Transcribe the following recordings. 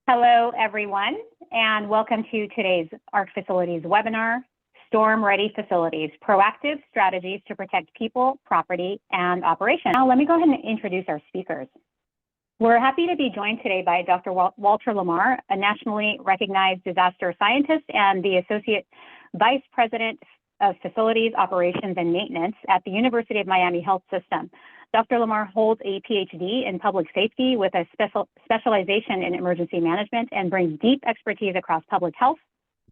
Hello, everyone, and welcome to today's ARC Facilities webinar, Storm Ready Facilities, Proactive Strategies to Protect People, Property, and Operations. Now, let me go ahead and introduce our speakers. We're happy to be joined today by Dr. Walter Lamar, a nationally recognized disaster scientist and the Associate Vice President of Facilities, Operations, and Maintenance at the University of Miami Health System. Dr. Lamar holds a PhD in public safety with a specialization in emergency management and brings deep expertise across public health,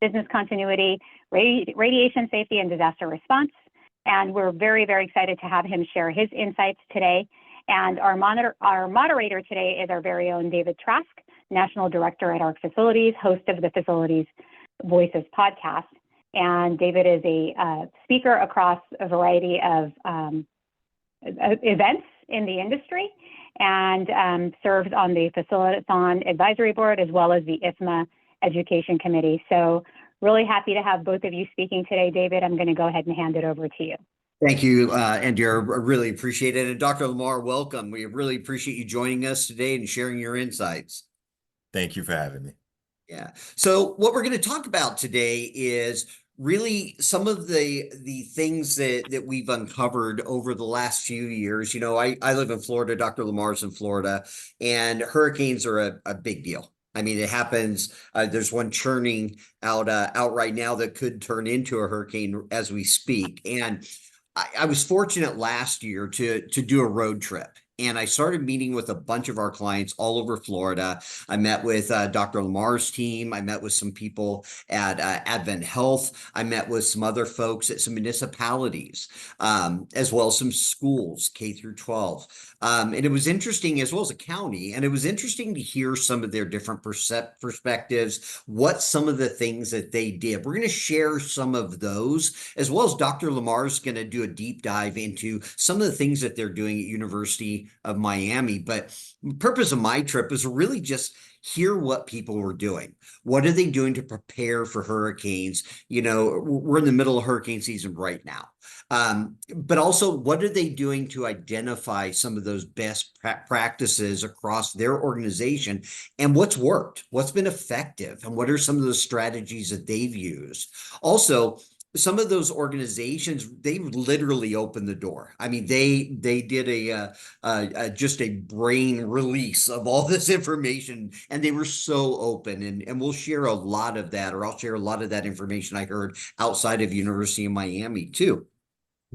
business continuity, radiation safety, and disaster response. And we're very, very excited to have him share his insights today. And our moderator today is our very own David Trask, National Director at ARC Facilities, host of the Facilities Voices podcast. And David is a speaker across a variety of events in the industry and serves on the Facilitathon Advisory Board as well as the IFMA Education Committee. So really happy to have both of you speaking today. David, I'm going to go ahead and hand it over to you. Thank you, Andrea. I really appreciate it. And Dr. Lamar, welcome. We really appreciate you joining us today and sharing your insights. Thank you for having me. Yeah. So what we're going to talk about today is really some of the things that we've uncovered over the last few years. You know, I live in Florida, Dr. Lamar's in Florida, and hurricanes are a big deal. I mean, it happens. There's one churning out right now that could turn into a hurricane as we speak. And I was fortunate last year to do a road trip. And I started meeting with a bunch of our clients all over Florida. I met with Dr. Lamar's team. I met with some people at Advent Health. I met with some other folks at some municipalities, as well as some schools, K through 12. And it was interesting, as well as a county, and it was interesting to hear some of their different perspectives, what some of the things that they did. We're going to share some of those, as well as Dr. Lamar's going to do a deep dive into some of the things that they're doing at University of Miami. But the purpose of my trip is really just hear what people were doing. What are they doing to prepare for hurricanes? You know, we're in the middle of hurricane season right now. But also, what are they doing to identify some of those best practices across their organization, and what's worked, what's been effective, and what are some of those strategies that they've used? Also, some of those organizations, they literally opened the door. I mean, they did just a brain release of all this information, and they were so open. And we'll share a lot of that, or I'll share a lot of that information I heard outside of University of Miami too.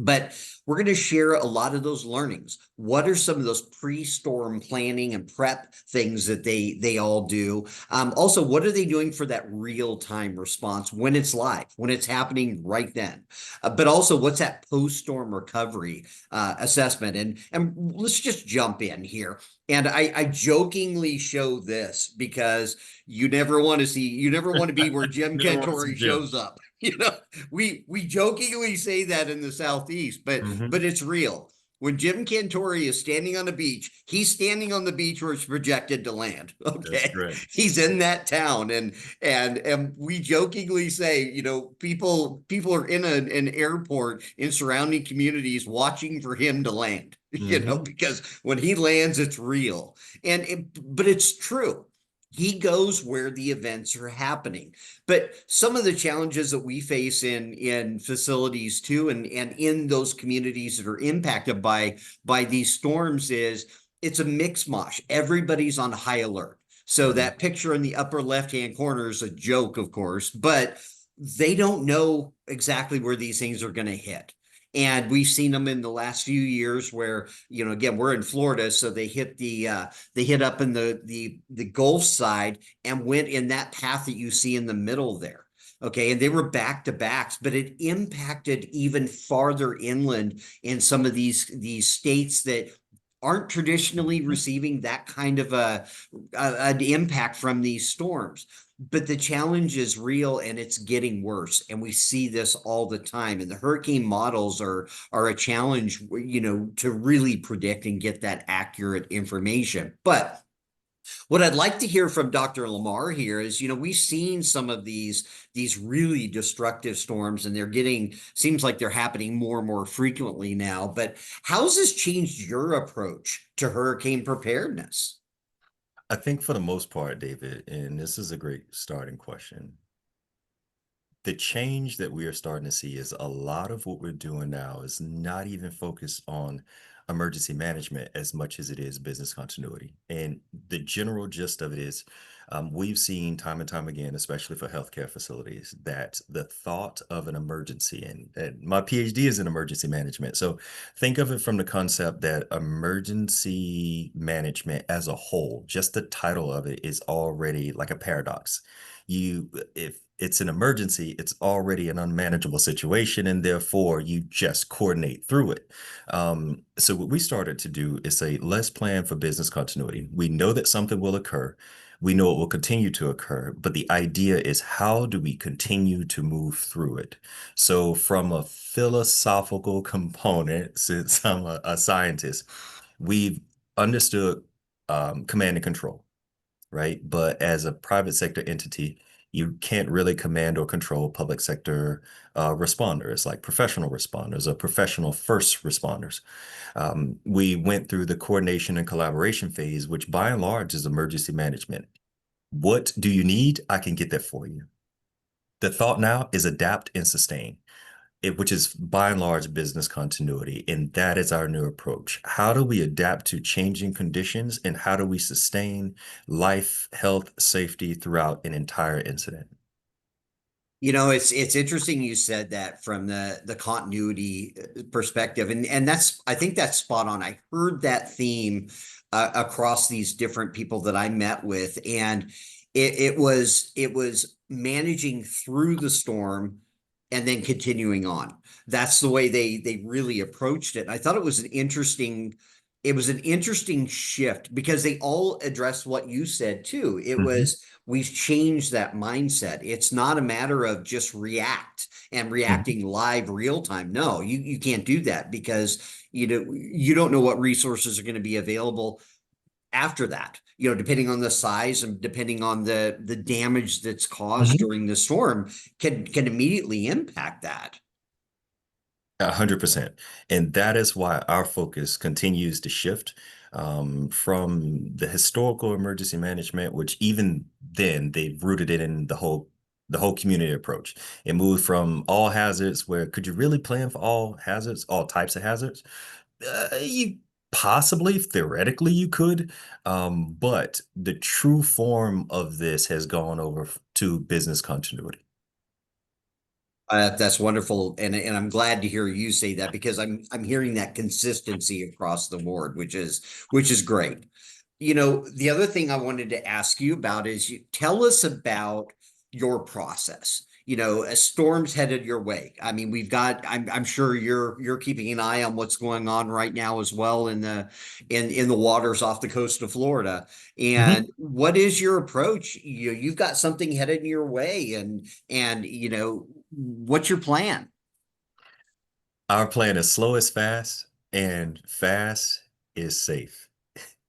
But we're going to share a lot of those learnings. What are some of those pre-storm planning and prep things that they all do? Also, what are they doing for that real-time response when it's live, when it's happening right then? But also, what's that post-storm recovery assessment? And let's just jump in here. And I jokingly show this because you never want to be where Jim Cantore shows up. You know, we jokingly say that in the Southeast, but it's real. When Jim Cantore is standing on a beach, he's standing on the beach where it's projected to land. Okay, he's in that town, and we jokingly say, you know, people are in an airport in surrounding communities watching for him to land. You know, because when he lands, it's real, but it's true. He goes where the events are happening. But some of the challenges that we face in facilities too, and in those communities that are impacted by these storms, is it's a mix mosh. Everybody's on high alert. So that picture in the upper left-hand corner is a joke, of course, but they don't know exactly where these things are going to hit. And we've seen them in the last few years where, you know, again, we're in Florida, so they hit up in the Gulf side and went in that path that you see in the middle there. Okay, and they were back to backs, but it impacted even farther inland in some of these states that aren't traditionally receiving that kind of an impact from these storms. But the challenge is real, and it's getting worse. And we see this all the time. And the hurricane models are a challenge, you know, to really predict and get that accurate information. But what I'd like to hear from Dr. Lamar here is, you know, we've seen some of these really destructive storms, and seems like they're happening more and more frequently now. But how has this changed your approach to hurricane preparedness? I think for the most part, David, and this is a great starting question, the change that we are starting to see is a lot of what we're doing now is not even focused on emergency management as much as it is business continuity. And the general gist of it is we've seen time and time again, especially for healthcare facilities, that the thought of an emergency, and my PhD is in emergency management. So think of it from the concept that emergency management as a whole, just the title of it is already like a paradox. If it's an emergency, it's already an unmanageable situation, and therefore you just coordinate through it. So what we started to do is say, let's plan for business continuity. We know that something will occur. We know it will continue to occur, but the idea is how do we continue to move through it? So from a philosophical component, since I'm a scientist, we've understood command and control, right? But as a private sector entity, you can't really command or control public sector responders like professional responders or professional first responders. We went through the coordination and collaboration phase, which by and large is emergency management. What do you need? I can get that for you. The thought now is adapt and sustain which is by and large business continuity. And that is our new approach. How do we adapt to changing conditions and how do we sustain life, health, safety throughout an entire incident? It's interesting you said that from the continuity perspective, and that's I think that's spot on. I heard that theme across these different people that I met with, and it was managing through the storm and then continuing on. That's the way they really approached it. And I thought it was an interesting shift because they all addressed what you said too. It Mhm, was we've changed that mindset. It's not a matter of just react and mhm, reacting live real time. No, you can't do that because you don't know what resources are going to be available after that. Depending on the size and depending on the damage that's caused mhm. during the storm can immediately impact that. 100%. And that is why our focus continues to shift from the historical emergency management, which even then they've rooted it in the whole community approach. It moved from all hazards, where could you really plan for all hazards, all types of hazards? You possibly, theoretically, you could, but the true form of this has gone over to business continuity. That's wonderful, and I'm glad to hear you say that because I'm hearing that consistency across the board, which is great. The other thing I wanted to ask you about is you tell us about your process. A storm's headed your way. I mean, I'm sure you're keeping an eye on what's going on right now as well in the waters off the coast of Florida. And Mhm. what is your approach? You've got something headed your way, and what's your plan? Our plan is slow is fast, and fast is safe,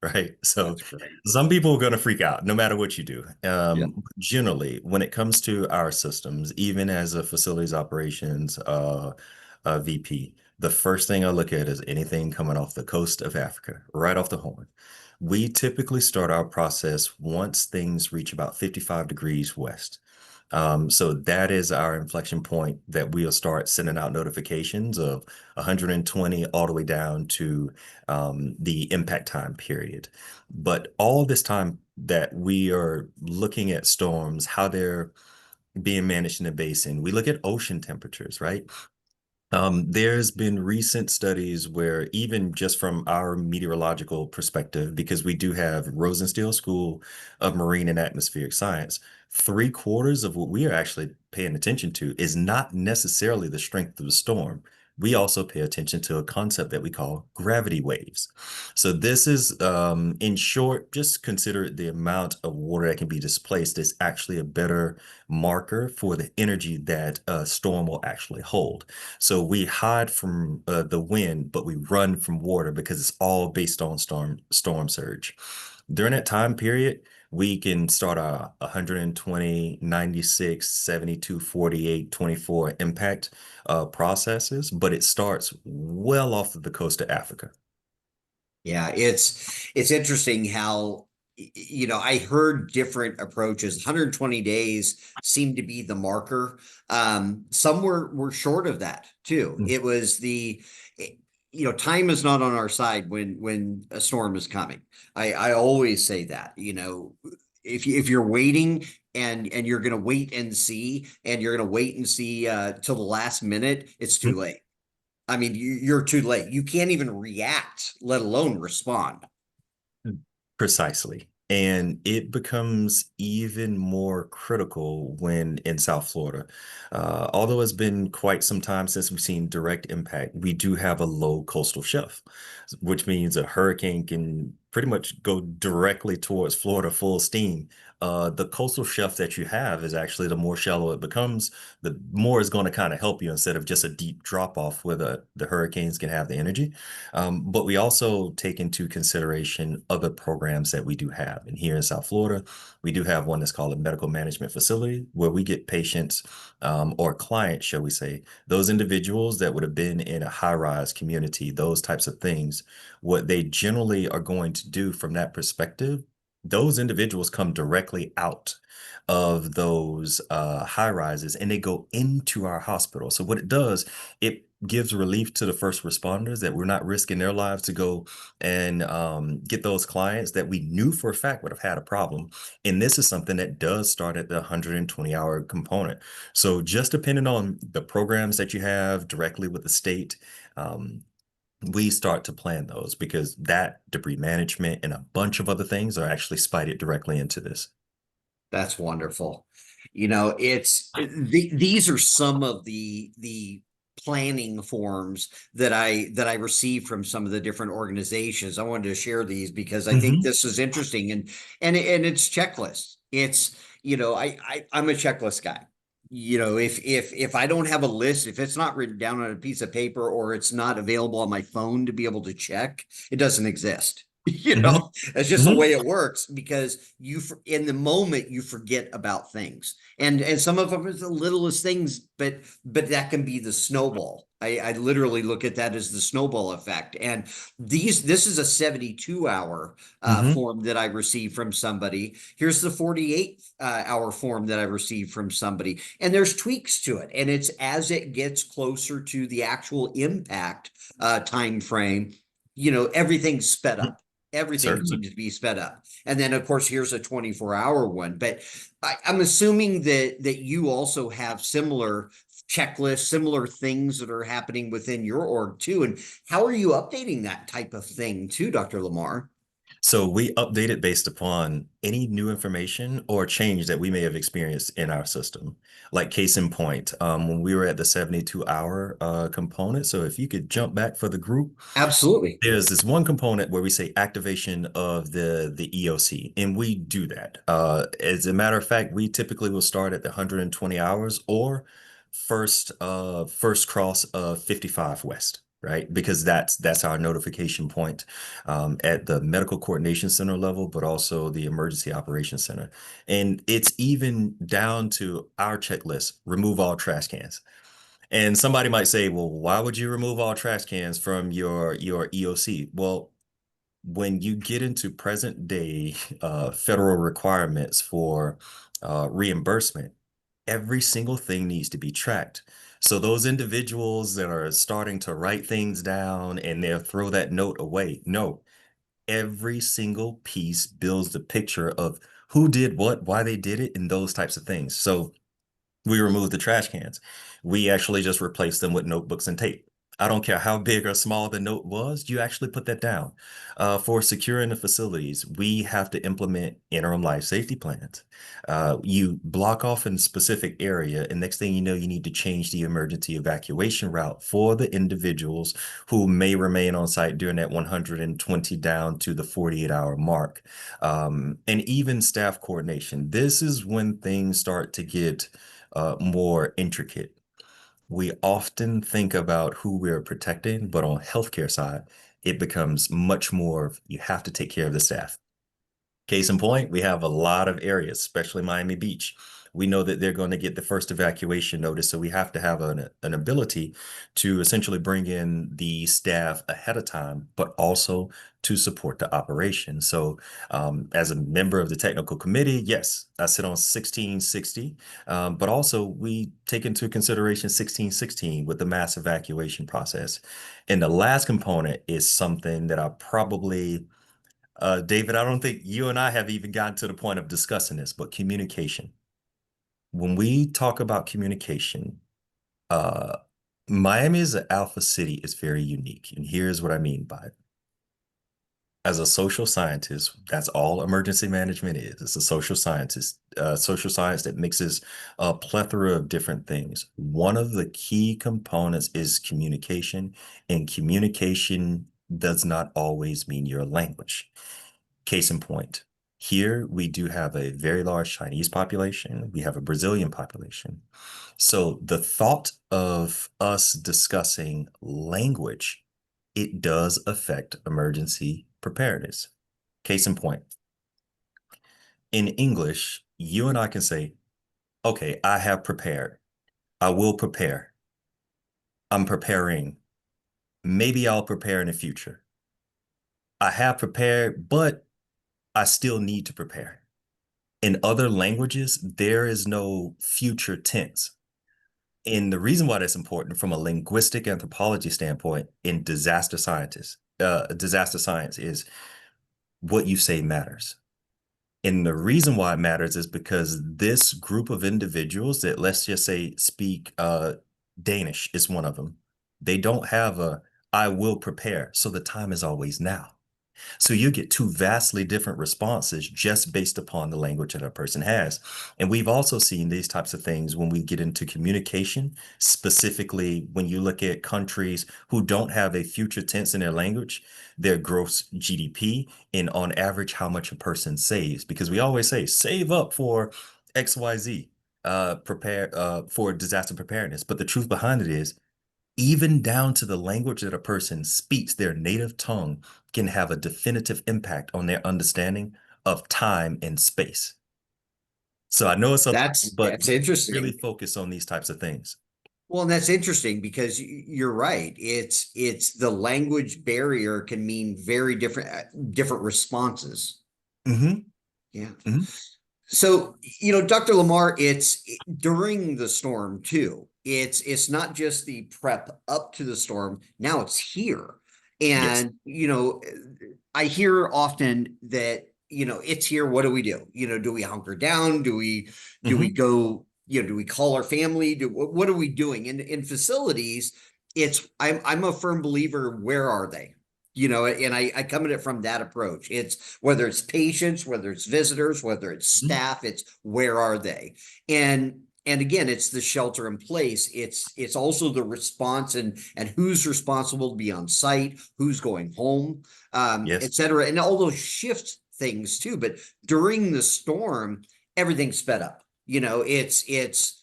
right? So That's great. some people are going to freak out no matter what you do. Yeah. Generally, when it comes to our systems, even as a facilities operations VP, the first thing I look at is anything coming off the coast of Africa, right off the horn. We typically start our process once things reach about 55 degrees west. So that is our inflection point that we'll start sending out notifications of 120 all the way down to the impact time period. But all this time that we are looking at storms, how they're being managed in the basin, we look at ocean temperatures, right? There's been recent studies where even just from our meteorological perspective, because we do have Rosenstiel School of Marine and Atmospheric Science, three-quarters of what we are actually paying attention to is not necessarily the strength of the storm. We also pay attention to a concept that we call gravity waves. So this is, in short, just consider the amount of water that can be displaced is actually a better marker for the energy that a storm will actually hold. So we hide from the wind, but we run from water because it's all based on storm surge. During that time period, we can start a 120, 96, 72, 48, 24 impact processes, but it starts well off of the coast of Africa. Yeah, it's interesting how you know, I heard different approaches. 120 days seemed to be the marker. Some were short of that too. Mm. It was you know, time is not on our side when a storm is coming. I always say that, you know, if you're waiting and you're going to wait and see, and you're going to wait and see till the last minute, it's too Mm. late. I mean, you're too late. You can't even react, let alone respond. Precisely. And it becomes even more critical when in South Florida. Although it's been quite some time since we've seen direct impact, we do have a low coastal shelf, which means a hurricane can pretty much go directly towards Florida full steam. The coastal shelf that you have is actually, the more shallow it becomes, the more it's going to kind of help you, instead of just a deep drop off where the hurricanes can have the energy. But we also take into consideration other programs that we do have. And here in South Florida, we do have one that's called a medical management facility, where we get patients, or clients, shall we say, those individuals that would have been in a high-rise community, those types of things. What they generally are going to do from that perspective, those individuals come directly out of those high rises, and they go into our hospital. So what it does, it gives relief to the first responders, that we're not risking their lives to go and get those clients that we knew for a fact would have had a problem. And this is something that does start at the 120-hour component. So just depending on the programs that you have directly with the state, we start to plan those, because that debris management and a bunch of other things are actually spited directly into this. That's wonderful. You know, these are some of the planning forms that I received from some of the different organizations. I wanted to share these because I think Mhm. this is interesting, and it's checklists. It's, you know, I'm a checklist guy. You know, if I don't have a list, if it's not written down on a piece of paper, or it's not available on my phone to be able to check, it doesn't exist. You Mhm. know, that's just the Mhm. way it works, because in the moment you forget about things, and some of them are the littlest things, but that can be the snowball. I literally look at that as the snowball effect. And this is a 72-hour Mhm. form that I received from somebody. Here's the 48 hour form that I received from somebody, and there's tweaks to it, and it's as it gets closer to the actual impact time frame, you know, everything's sped Mhm. up. Everything Certainly. seems to be sped up. And then of course here's a 24-hour one. But I'm assuming that you also have similar checklists, similar things that are happening within your org too. And how are you updating that type of thing too, Dr. Lamar? So we update it based upon any new information or change that we may have experienced in our system. Like case in point, when we were at the 72-hour component. So if you could jump back for the group, Absolutely. there's this one component where we say activation of the EOC, and we do that. As a matter of fact, we typically will start at the 120 hours, or first cross of 55 West, right? Because that's our notification point, at the medical coordination center level, but also the emergency operations center. And it's even down to our checklist: remove all trash cans. And somebody might say, well, why would you remove all trash cans from your EOC? Well, when you get into present day federal requirements for reimbursement, every single thing needs to be tracked. So those individuals that are starting to write things down and they'll throw that note away, no, every single piece builds the picture of who did what, why they did it, and those types of things. So we removed the trash cans. We actually just replaced them with notebooks and tape. I don't care how big or small the note was, you actually put that down. For securing the facilities, we have to implement interim life safety plans. You block off in a specific area, and next thing you know, you need to change the emergency evacuation route for the individuals who may remain on site during that 120 down to the 48-hour mark. And even staff coordination. This is when things start to get more intricate. We often think about who we're protecting, but on healthcare side, it becomes much more of, you have to take care of the staff. Case in point, we have a lot of areas, especially Miami Beach, We know that they're going to get the first evacuation notice. So we have to have an ability to essentially bring in the staff ahead of time, but also to support the operation. So as a member of the technical committee, yes, I sit on 1660, but also we take into consideration 1616 with the mass evacuation process. And the last component is something that I probably, David, I don't think you and I have even gotten to the point of discussing this, but communication. When we talk about communication, uh, Miami as an alpha city is very unique. And here's what I mean by it. As a social scientist, that's all emergency management is. It's a social science that mixes a plethora of different things. One of the key components is communication, and communication does not always mean your language. Case in point, here we do have a very large Chinese population. We have a Brazilian population. So the thought of us discussing language, it does affect emergency preparedness. Case in point, in English, you and I can say, okay, I have prepared. I will prepare. I'm preparing. Maybe I'll prepare in the future. I have prepared, but I still need to prepare. In other languages, there is no future tense. And the reason why that's important from a linguistic anthropology standpoint in disaster science is what you say matters. And the reason why it matters is because this group of individuals that, let's just say, speak Danish is one of them. They don't have a I will prepare. So the time is always now. So you get two vastly different responses just based upon the language that a person has. And we've also seen these types of things when we get into communication, specifically when you look at countries who don't have a future tense in their language, their gross GDP, and on average, how much a person saves. Because we always say, save up for XYZ, prepare for disaster preparedness. But the truth behind it is, even down to the language that a person speaks, their native tongue can have a definitive impact on their understanding of time and space. So I know it's a, but That's we really interesting. focus on these types of things. Well, and that's interesting because you're right. It's the language barrier can mean very different responses. Hmm. Yeah. Hmm. So, Dr. Lamar, it's during the storm too. It's not just the prep up to the storm. Now it's here. Yes. And, I hear often that, it's here. What do we do? Do we hunker down? Do we Hmm. go, do we call our family? What are we doing? In facilities, I'm a firm believer, where are they? And I come at it from that approach. It's whether it's patients, whether it's visitors, whether it's Hmm. staff, it's where are they? And again, it's the shelter in place. It's also the response and who's responsible to be on site, who's going home, et Yes. cetera, and all those shift things too. But during the storm, everything's sped up. It's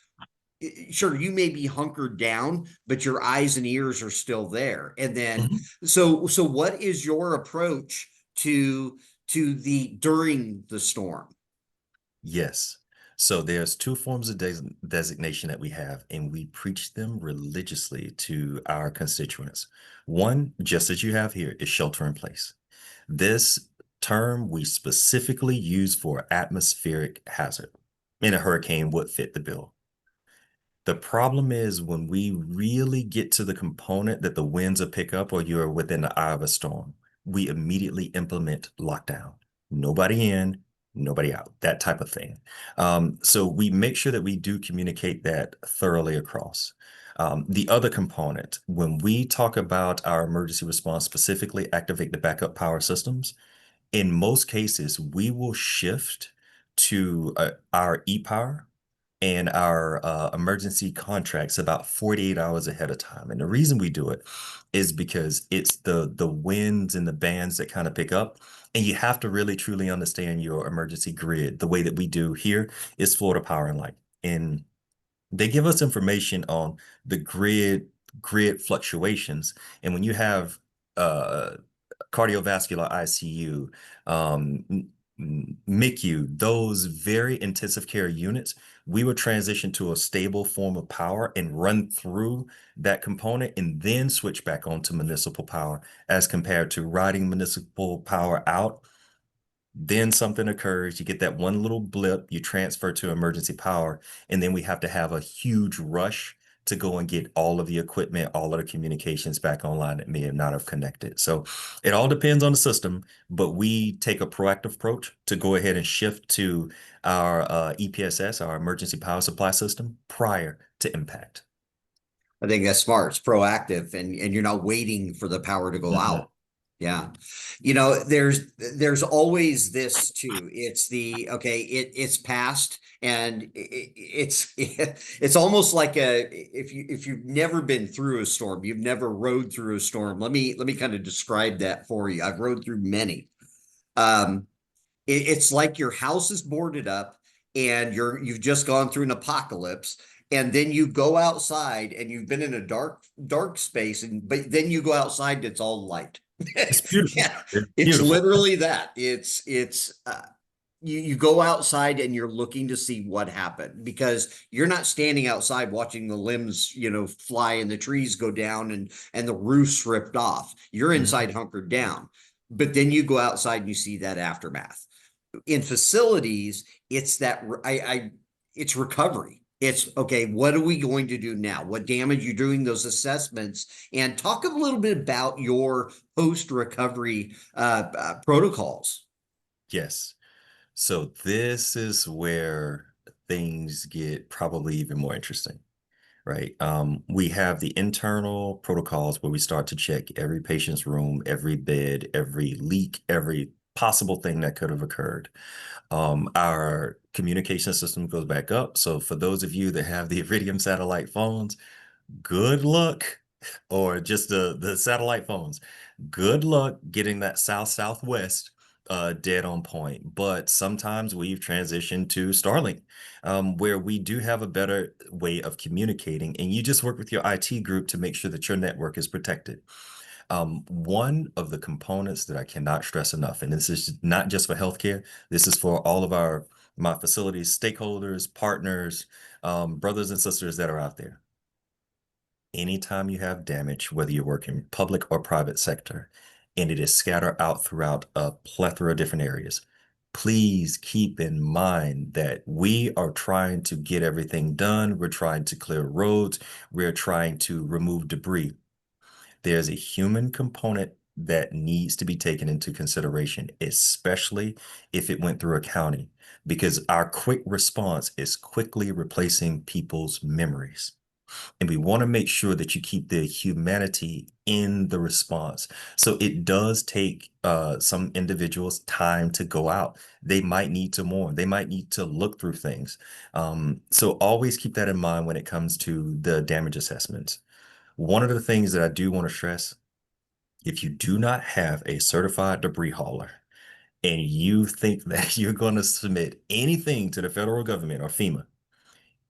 sure, you may be hunkered down, but your eyes and ears are still there. And then Hmm. so what is your approach to the during the storm? Yes. So there's two forms of designation that we have, and we preach them religiously to our constituents. One, just as you have here, is shelter in place. This term we specifically use for atmospheric hazard, and a hurricane would fit the bill. The problem is when we really get to the component that the winds will pick up or you're within the eye of a storm, we immediately implement lockdown. Nobody in, nobody out, that type of thing. So we make sure that we do communicate that thoroughly across. The other component, when we talk about our emergency response, specifically activate the backup power systems, in most cases, we will shift to our e-power and our emergency contracts about 48 hours ahead of time. And the reason we do it is because it's the winds and the bands that kind of pick up. And you have to really truly understand your emergency grid. The way that we do here is Florida Power and Light. And they give us information on the grid fluctuations. And when you have uh cardiovascular ICU, MICU, those very intensive care units, we would transition to a stable form of power and run through that component and then switch back on to municipal power as compared to riding municipal power out. Then something occurs, you get that one little blip, you transfer to emergency power, and then we have to have a huge rush to go and get all of the equipment, all of the communications back online that may have not have connected. So it all depends on the system, but we take a proactive approach to go ahead and shift to our EPSS, our emergency power supply system, prior to impact. I think that's smart. It's proactive, and you're not waiting for the power to go out. Yeah. There's always this too. It's the, okay, it's past, and it's almost like if you've never been through a storm, you've never rode through a storm. Let me kind of describe that for you. I've rode through many. It's like your house is boarded up and you've just gone through an apocalypse, and then you go outside and you've been in a dark space, but then you go outside and it's all light. It's beautiful. Yeah, It's it's beautiful. literally that. You go outside and you're looking to see what happened, because you're not standing outside watching the limbs, fly and the trees go down and the roofs ripped off. You're inside hunkered down. But then you go outside and you see that aftermath. In facilities, it's that it's recovery. It's okay, what are we going to do now? What damage you're doing, those assessments, and talk a little bit about your post-recovery protocols. Yes. So this is where things get probably even more interesting, right? We have the internal protocols where we start to check every patient's room, every bed, every leak, every possible thing that could have occurred. Our communication system goes back up. So for those of you that have the Iridium satellite phones, good luck, or just the satellite phones, good luck getting that south-southwest dead on point. But sometimes we've transitioned to Starlink, where we do have a better way of communicating, and you just work with your IT group to make sure that your network is protected. One of the components that I cannot stress enough, and this is not just for healthcare, this is for all of my facilities, stakeholders, partners, brothers and sisters that are out there. Anytime you have damage, whether you work in public or private sector, and it is scattered out throughout a plethora of different areas, please keep in mind that we are trying to get everything done. We're trying to clear roads. We're trying to remove debris. There's a human component that needs to be taken into consideration, especially if it went through a county, because our quick response is quickly replacing people's memories. And we want to make sure that you keep the humanity in the response. So it does take some individuals time to go out. They might need to mourn. They might need to look through things. So always keep that in mind when it comes to the damage assessments. One of the things that I do want to stress, if you do not have a certified debris hauler and you think that you're going to submit anything to the federal government or FEMA,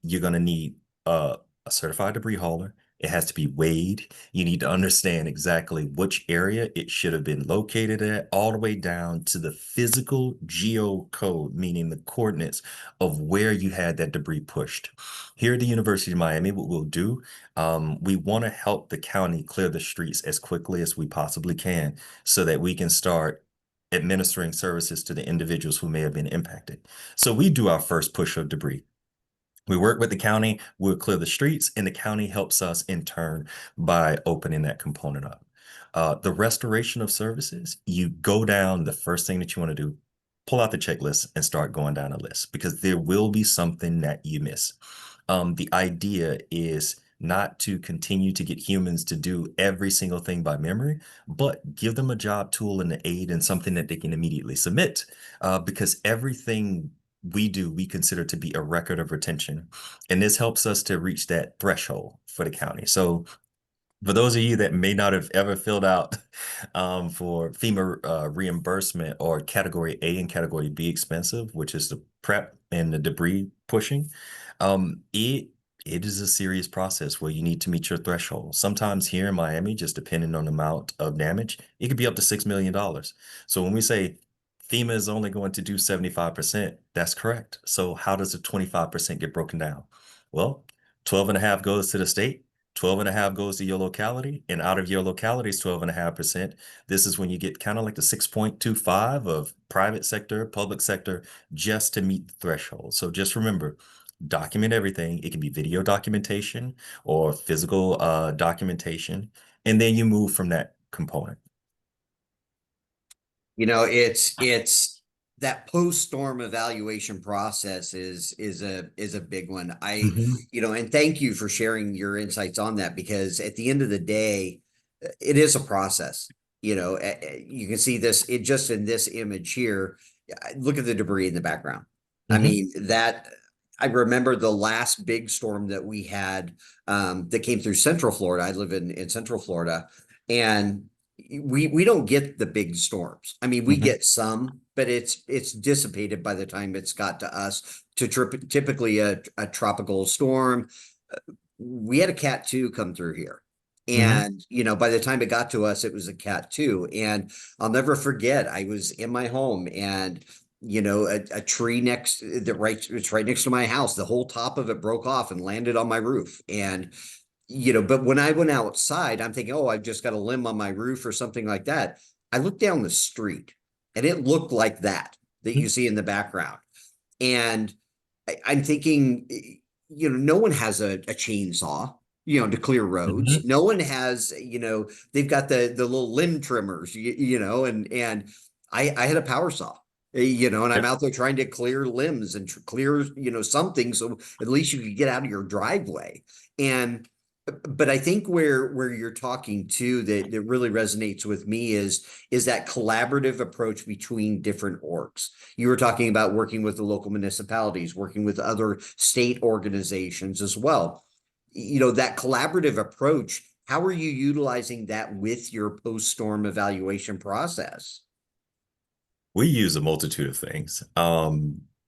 you're going to need a certified debris hauler. It has to be weighed. You need to understand exactly which area it should have been located at, all the way down to the physical geocode, meaning the coordinates of where you had that debris pushed. Here at the University of Miami, what we'll do, we want to help the county clear the streets as quickly as we possibly can so that we can start administering services to the individuals who may have been impacted. So we do our first push of debris. We work with the county, we'll clear the streets, and the county helps us in turn by opening that component up. The restoration of services, you go down, the first thing that you want to do, pull out the checklist and start going down a list, because there will be something that you miss. The idea is not to continue to get humans to do every single thing by memory, but give them a job tool and an aid and something that they can immediately submit, because everything we do, we consider to be a record of retention. And this helps us to reach that threshold for the county. So for those of you that may not have ever filled out for FEMA reimbursement or Category A and Category B expensive, which is the prep and the debris pushing, it is a serious process where you need to meet your threshold. Sometimes here in Miami, just depending on the amount of damage, it could be up to $6 million. So when we say FEMA is only going to do 75%. That's correct. So how does the 25% get broken down? Well, 12 and a half goes to the state, 12 and a half goes to your locality, and out of your locality's 12.5%. This is when you get kind of like the 6.25 of private sector, public sector, just to meet the threshold. So just remember, document everything. It can be video documentation or physical documentation, and then you move from that component. You know, it's that post-storm evaluation process is a big one. Mhm. You know, and thank you for sharing your insights on that, because at the end of the day, it is a process. You know, you can see this just in this image here. Look at the debris in the background. I Mhm. mean, that I remember the last big storm that we had that came through Central Florida. I live in Central Florida, and we don't get the big storms. I mean, we Mhm. get some, but it's dissipated by the time it's got to us. To typically a tropical storm, we had a cat 2 come through here. Mhm. And, you know, by the time it got to us, it was a cat 2. And I'll never forget, I was in my home, and, you know, a tree it's right next to my house. The whole top of it broke off and landed on my roof. And, you know, but when I went outside, I'm thinking, oh, I've just got a limb on my roof or something like that. I looked down the street, and it looked like that you see in the background. And I'm thinking, you know, no one has a chainsaw, you know, to clear roads. Mhm. No one has, you know, they've got the little limb trimmers, you know, and I had a power saw, you know, and I'm Yep. out there trying to clear limbs and clear, you know, something, so at least you could get out of your driveway. And but I think where you're talking to that really resonates with me is that collaborative approach between different orgs. You were talking about working with the local municipalities, working with other state organizations as well. You know, that collaborative approach, how are you utilizing that with your post-storm evaluation process? We use a multitude of things.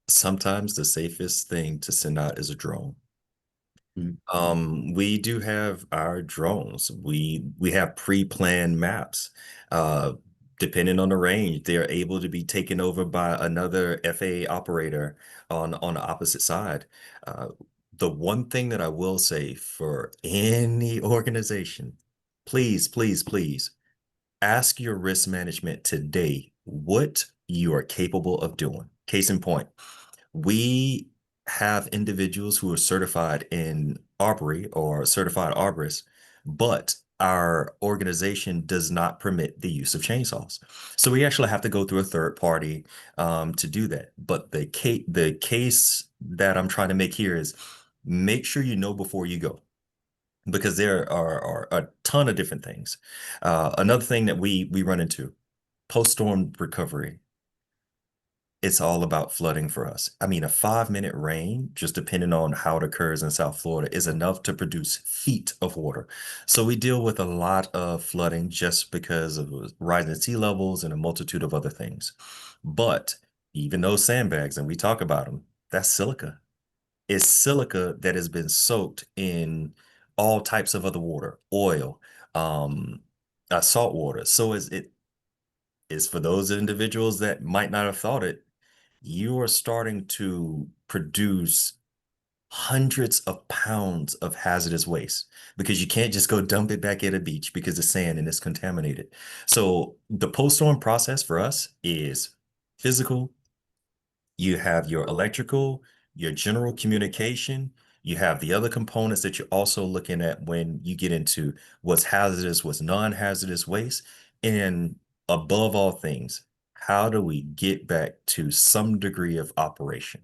Sometimes the safest thing to send out is a drone. Mm. We do have our drones. We have pre-planned maps. Uh, Depending on the range, they're able to be taken over by another FAA operator on the opposite side. Uh, the one thing that I will say for any organization, please, please, please ask your risk management today what you are capable of doing. Case in point, we have individuals who are certified in arbory or certified arborists, but our organization does not permit the use of chainsaws. So we actually have to go through a third party to do that. But the case that I'm trying to make here is make sure you know before you go, because there are a ton of different things. Another thing that we run into, post-storm recovery. It's all about flooding for us. I mean, a 5-minute rain, just depending on how it occurs in South Florida, is enough to produce feet of water. So we deal with a lot of flooding just because of rising sea levels and a multitude of other things. But even those sandbags, and we talk about them, that's silica. It's silica that has been soaked in all types of other water, oil, um, salt water. So it is for those individuals that might not have thought it, you are starting to produce hundreds of pounds of hazardous waste because you can't just go dump it back at a beach because it's sand and it's contaminated. So the post-storm process for us is physical. You have your electrical, your general communication. You have the other components that you're also looking at when you get into what's hazardous, what's non-hazardous waste. And above all things, how do we get back to some degree of operation?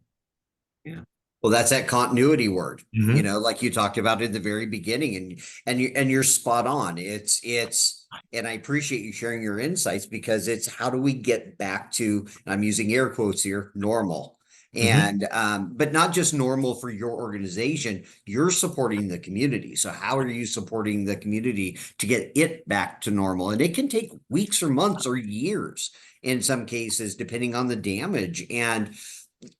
Yeah. Well, that's that continuity word, you Mhm. know, like you talked about in the very beginning, and you're spot on. And I appreciate you sharing your insights, because it's how do we get back to, and I'm using air quotes here, normal. Mhm. And but not just normal for your organization, you're supporting the community. So how are you supporting the community to get it back to normal? And it can take weeks or months or years in some cases, depending on the damage. And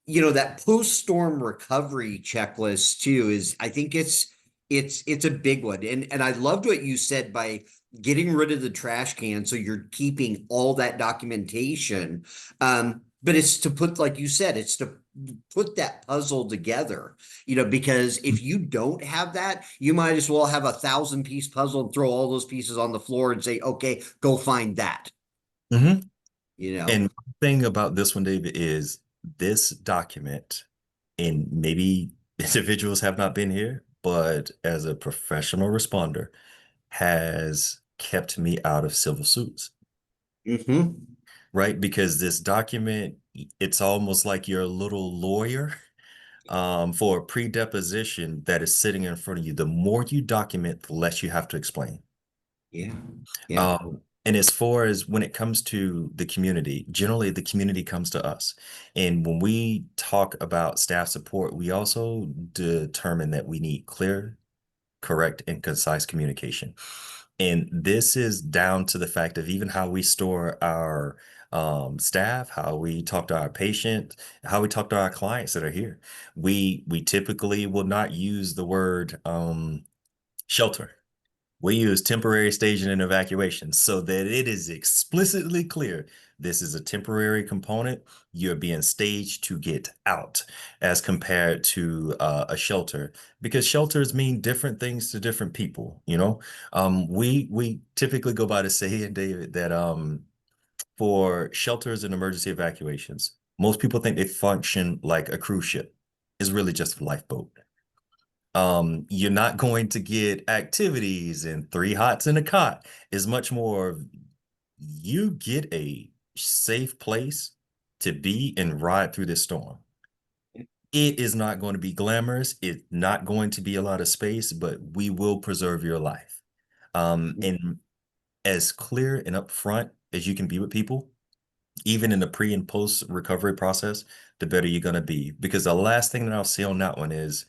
you know, that post-storm recovery checklist too is, I think it's a big one. And I loved what you said by getting rid of the trash can, so you're keeping all that documentation. But it's to put, like you said, it's to put that puzzle together, because if you don't have that, you might as well have a 1,000-piece puzzle and throw all those pieces on the floor and say, okay, go find that, Hmm. you know? And one thing about this one, David, is this document, and maybe individuals have not been here, but as a professional responder, has kept me out of civil suits, Mm-hmm. right? Because this document, it's almost like you're a little lawyer for a pre-deposition that is sitting in front of you. The more you document, the less you have to explain. Yeah. Yeah. And as far as when it comes to the community, generally the community comes to us. And when we talk about staff support, we also determine that we need clear, correct, and concise communication. And this is down to the fact of even how we store our staff, how we talk to our patients, how we talk to our clients that are here. We typically will not use the word shelter. We use temporary staging and evacuation so that it is explicitly clear this is a temporary component. You're being staged to get out, as compared to a shelter, because shelters mean different things to different people. We typically go by the saying, David, that for shelters and emergency evacuations, most people think they function like a cruise ship. It's really just a lifeboat. You're not going to get activities and three hots in a cot. Is much more of you get a safe place to be and ride through this storm. It is not going to be glamorous. It's not going to be a lot of space, but we will preserve your life. And as clear and upfront as you can be with people, even in the pre and post recovery process, the better you're going to be. Because the last thing that I'll say on that one is,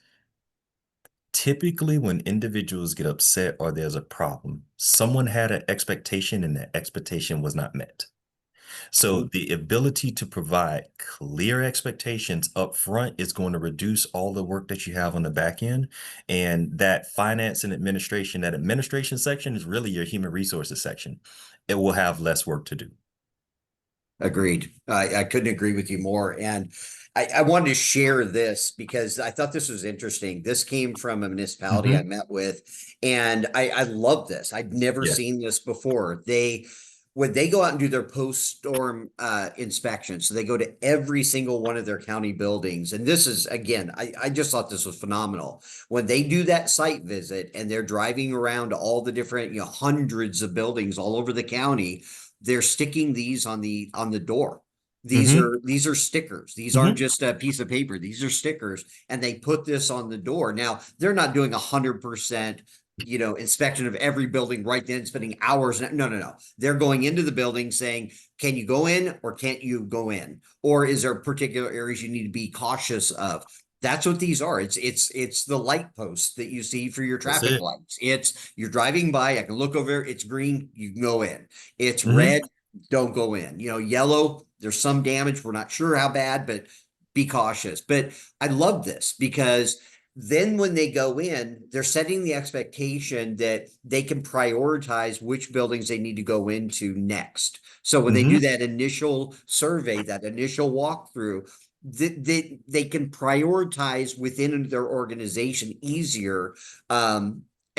typically when individuals get upset or there's a problem, someone had an expectation and that expectation was not met. So the ability to provide clear expectations up front is going to reduce all the work that you have on the back end. And that finance and administration, that administration section is really your human resources section. It will have less work to do. Agreed. I couldn't agree with you more. And I wanted to share this because I thought this was interesting. This came from a municipality I Mhm. met with, and I love this. I'd never Yeah. seen this before. When they go out and do their post-storm inspection, so they go to every single one of their county buildings. And this is, again, I just thought this was phenomenal. When they do that site visit and they're driving around all the different, hundreds of buildings all over the county, they're sticking these on the door. These Mhm. are these are stickers. These aren't Mhm. just a piece of paper. These are stickers, and they put this on the door. Now they're not doing 100%, inspection of every building right then, spending hours. No, no, no. They're going into the building saying, can you go in or can't you go in? Or is there particular areas you need to be cautious of? That's what these are. It's the light posts that you see for your That's traffic it. lights. It's you're driving by, I can look over, it's green, you can go in. It's Mhm. red, don't go in. Yellow, there's some damage. We're not sure how bad, but be cautious. But I love this because then when they go in, they're setting the expectation that they can prioritize which buildings they need to go into next. So when they do Mhm. that initial survey, that initial walkthrough, they can prioritize within their organization easier,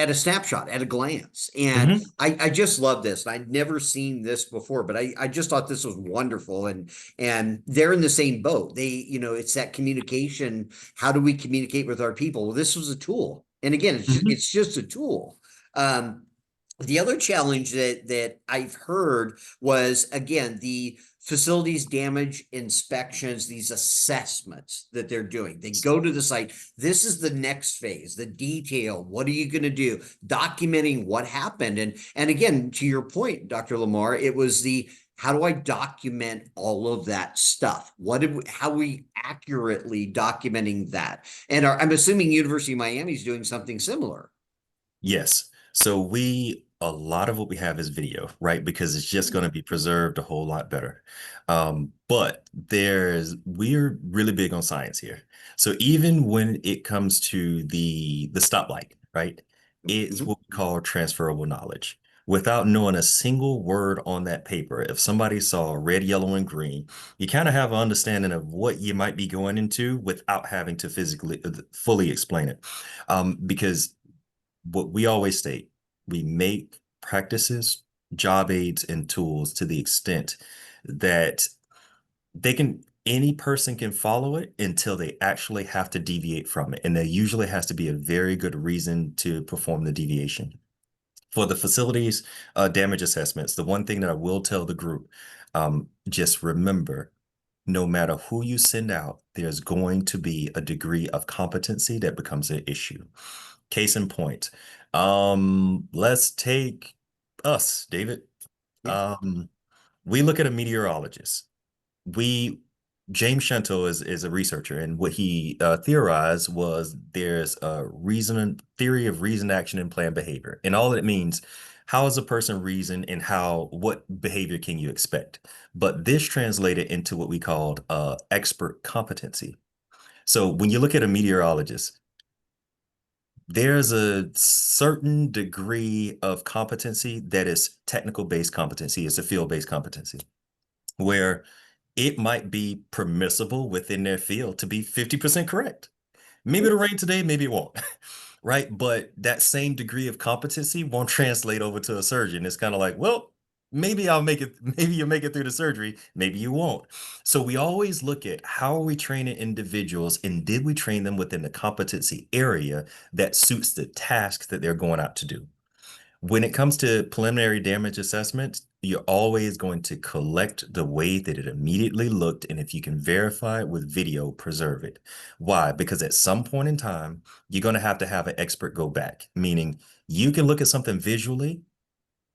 at a snapshot, at a glance. And Mhm. I just love this. I'd never seen this before, but I just thought this was wonderful. And they're in the same boat. It's that communication. How do we communicate with our people? Well, this was a tool. And again, Mhm. it's just a tool. Um, the other challenge that I've heard was, again, the facilities damage inspections, these assessments that they're doing. They go to the site. This is the next phase, the detail. What are you going to do? Documenting what happened. And again, to your point, Dr. Lamar, it was the how do I document all of that stuff? How are we accurately documenting that? And I'm assuming University of Miami is doing something similar. Yes. So a lot of what we have is video, right? Because it's just going to be preserved a whole lot better. But we're really big on science here. So even when it comes to the stoplight, right? It's Mhm. what we call transferable knowledge. without knowing a single word on that paper. If somebody saw red, yellow, and green, you kind of have an understanding of what you might be going into without having to physically fully explain it. Because what we always state, we make practices, job aids, and tools to the extent that any person can follow it until they actually have to deviate from it. And there usually has to be a very good reason to perform the deviation. For the facilities damage assessments, the one thing that I will tell the group, just remember, no matter who you send out, there's going to be a degree of competency that becomes an issue. Case in point, let's take us, David. Yeah. We look at a meteorologist. We James Shanto is a researcher, and what he theorized was there's a theory of reason, action, and planned behavior. And all it means, how does a person reason, and what behavior can you expect? But this translated into what we called expert competency. So when you look at a meteorologist, there's a certain degree of competency that is technical based competency, it's a field based competency, where it might be permissible within their field to be 50% correct. Maybe it'll rain today, maybe it won't, right? But that same degree of competency won't translate over to a surgeon. It's kind of like, well, maybe I'll make it, maybe you'll make it through the surgery, maybe you won't. So we always look at how are we training individuals, and did we train them within the competency area that suits the task that they're going out to do? When it comes to preliminary damage assessments, you're always going to collect the way that it immediately looked, and if you can verify it with video, preserve it. Why? Because at some point in time, you're going to have an expert go back, meaning you can look at something visually,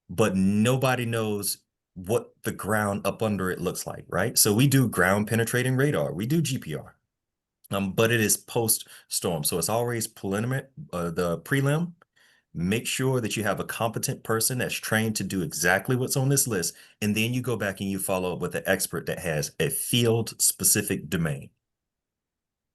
but nobody knows what the ground up under it looks like, right? So we do ground penetrating radar, we do GPR, but it is post storm, so it's always preliminary, the prelim. Make sure that you have a competent person that's trained to do exactly what's on this list. And then you go back and you follow up with an expert that has a field specific domain.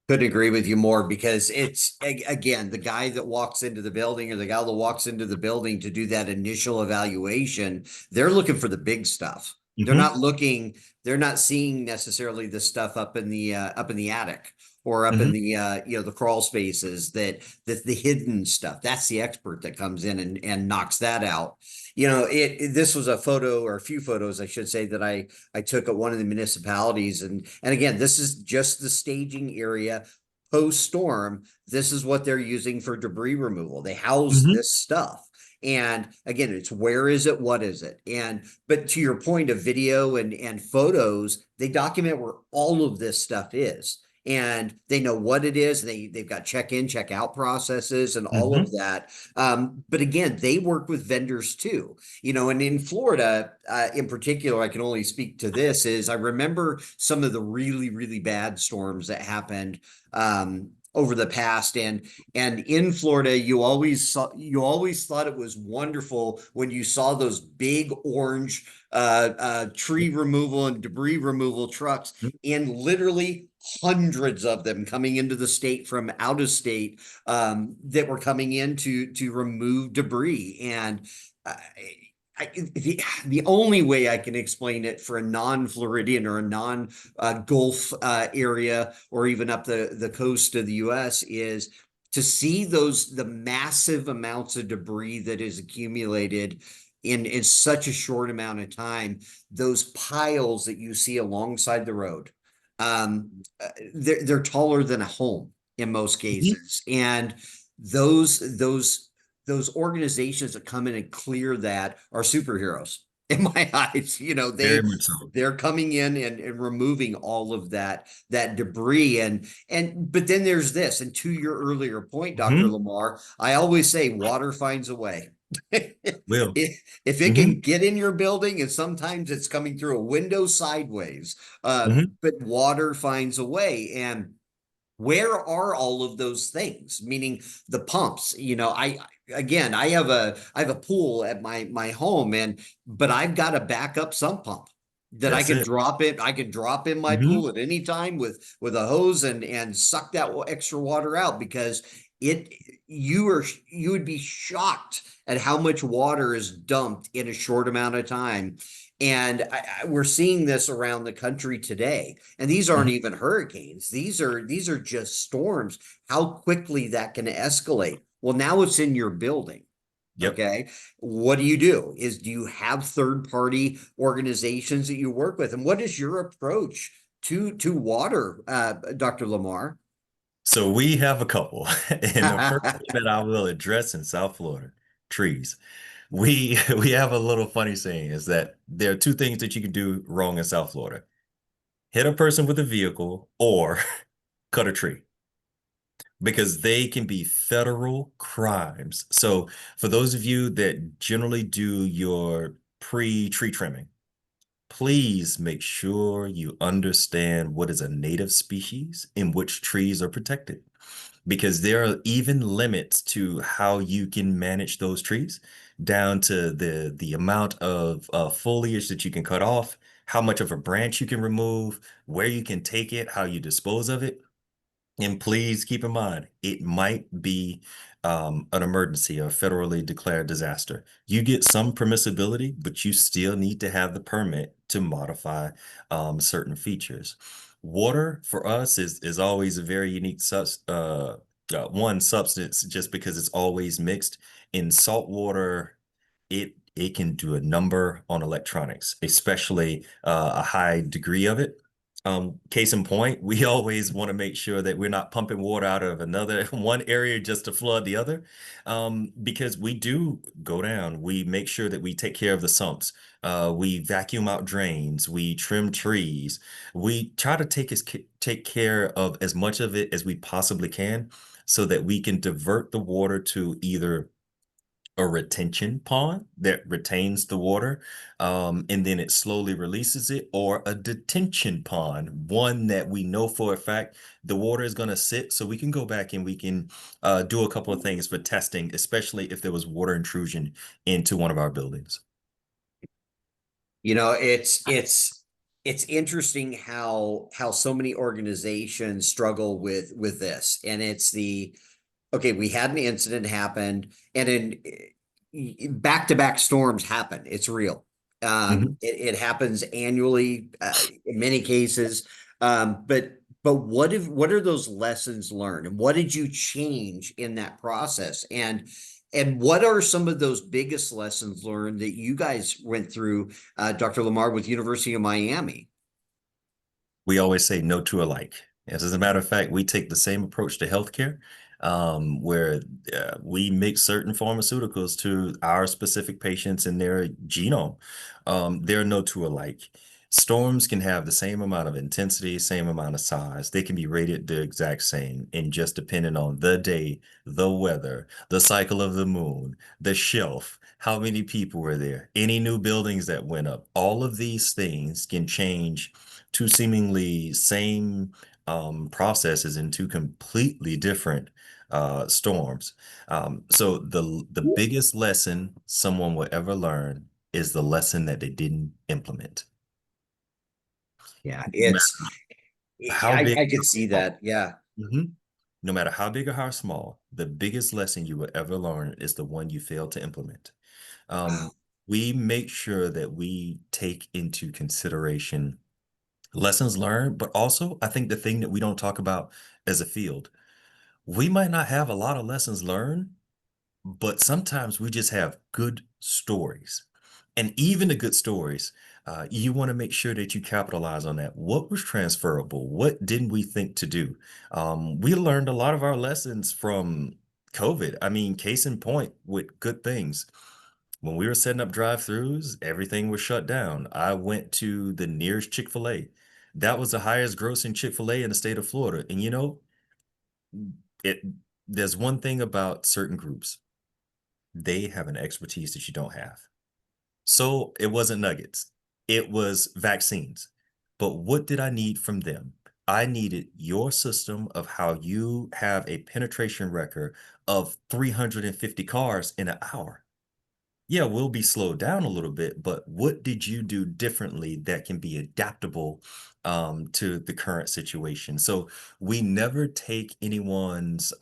Couldn't agree with you more, because it's, again, the guy that walks into the building or the gal that walks into the building to do that initial evaluation, they're looking for the big stuff. They're Mhm, not looking, they're not seeing necessarily the stuff up in the attic or up in mhm. the the crawl spaces, that the hidden stuff. That's the expert that comes in and knocks that out. This was a photo, or a few photos, I should say, that I took at one of the municipalities. And again, this is just the staging area post storm. This is what they're using for debris removal. They house Mhm. this stuff. And again, it's where is it? What is it? But to your point of video and photos, they document where all of this stuff is. And they know what it is. They've got check-in, check-out processes and all of Mhm. that. But again, they work with vendors too. And in Florida, in particular, I can only speak to this, is I remember some of the really, really bad storms that happened over the past. And in Florida, you always thought it was wonderful when you saw those big orange tree removal and debris removal trucks, and literally hundreds of them coming into the state from out of state, that were coming in to remove debris. And the only way I can explain it for a non-Floridian or a non-Gulf area, or even up the coast of the U.S., is to see the massive amounts of debris that is accumulated in such a short amount of time. Those piles that you see alongside the road, they're taller than a home in most Mhm. cases. And those organizations that come in and clear that are superheroes in my eyes. Very much so. They're coming in and removing all of that debris. But then there's this, and to your earlier point, Dr. Mhm. Lamar, I always say water finds a way. Will. If it can Mhm. get in your building, and sometimes it's coming through a window sideways, Mhm. but water finds a way. And where are all of those things? Meaning the pumps. I have a pool at my home, but I've got a backup sump pump. that That's it. I can drop in my Hmm. pool at any time with a hose and suck that extra water out, because it you would be shocked at how much water is dumped in a short amount of time. And we're seeing this around the country today. And these aren't Hmm. even hurricanes. These are just storms. How quickly that can escalate. Well, now it's in your building. Yep. Okay. What do you have third party organizations that you work with? And what is your approach to water, Dr. Lamar? So we have a couple. And the first one that I will address in South Florida, trees. We have a little funny saying is that there are two things that you can do wrong in South Florida. Hit a person with a vehicle or cut a tree, because they can be federal crimes. So for those of you that generally do your pre-tree trimming, please make sure you understand what is a native species and which trees are protected, because there are even limits to how you can manage those trees, down to the amount of foliage that you can cut off, how much of a branch you can remove, where you can take it, how you dispose of it. And please keep in mind, it might be an emergency, a federally declared disaster. You get some permissibility, but you still need to have the permit to modify certain features. Water for us is always a very unique one substance, just because it's always mixed. In salt water, it can do a number on electronics, especially a high degree of it. Case in point, we always want to make sure that we're not pumping water out of another one area just to flood the other. Because we do go down, we make sure that we take care of the sumps. We vacuum out drains, we trim trees, we try to take care of as much of it as we possibly can, so that we can divert the water to either a retention pond that retains the water, and then it slowly releases it, or a detention pond, one that we know for a fact the water is going to sit, so we can go back and we can do a couple of things for testing, especially if there was water intrusion into one of our buildings. You know, it's interesting how so many organizations struggle with this. And it's the okay, we had an incident happen, and in back-to-back storms happen. It's real. Mhm. It happens annually, in many cases. But what are those lessons learned, and what did you change in that process? And what are some of those biggest lessons learned that you guys went through, Dr. Lamar, with University of Miami? We always say no two alike. As a matter of fact, we take the same approach to healthcare, where we mix certain pharmaceuticals to our specific patients and their genome. They're no two alike. Storms can have the same amount of intensity, same amount of size. They can be rated the exact same, and just depending on the day, the weather, the cycle of the moon, the shelf, how many people were there, any new buildings that went up. All of these things can change two seemingly same processes in two completely different storms. So the biggest lesson someone will ever learn is the lesson that they didn't implement. Yeah, No matter it's how big I could or see small. that. Yeah. Mhm. No matter how big or how small, the biggest lesson you will ever learn is the one you failed to implement. Wow. Um, we make sure that we take into consideration lessons learned, but also I think the thing that we don't talk about as a field, we might not have a lot of lessons learned, but sometimes we just have good stories. And even the good stories, you want to make sure that you capitalize on that. What was transferable? What didn't we think to do? We learned a lot of our lessons from COVID. I mean, case in point with good things. When we were setting up drive-throughs, everything was shut down. I went to the nearest Chick-fil-A. That was the highest grossing Chick-fil-A in the state of Florida. And it there's one thing about certain groups. They have an expertise that you don't have. So it wasn't nuggets. It was vaccines. But what did I need from them? I needed your system of how you have a penetration record of 350 cars in an hour. yeah, we'll be slowed down a little bit, but what did you do differently that can be adaptable to the current situation? So we never take anyone's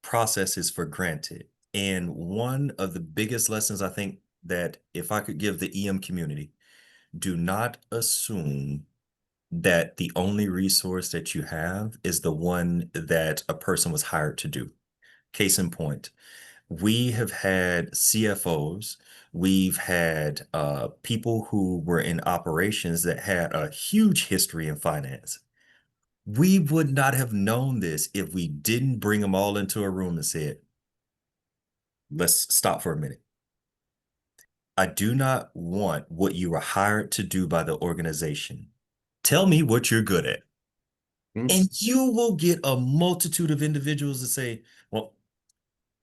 processes for granted. And one of the biggest lessons I think that if I could give the EM community, do not assume that the only resource that you have is the one that a person was hired to do. Case in point, we have had CFOs, we've had people who were in operations that had a huge history in finance. We would not have known this if we didn't bring them all into a room and said, let's stop for a minute. I do not want what you were hired to do by the organization. Tell me what you're good at. Mm. And you will get a multitude of individuals that say, well,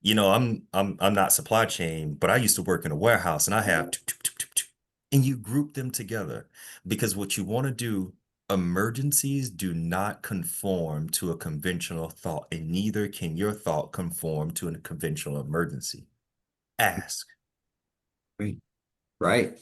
I'm not supply chain, but I used to work in a warehouse and I have and you group them together because what you want to do, emergencies do not conform to a conventional thought, and neither can your thought conform to a conventional emergency. Ask. Right. Right.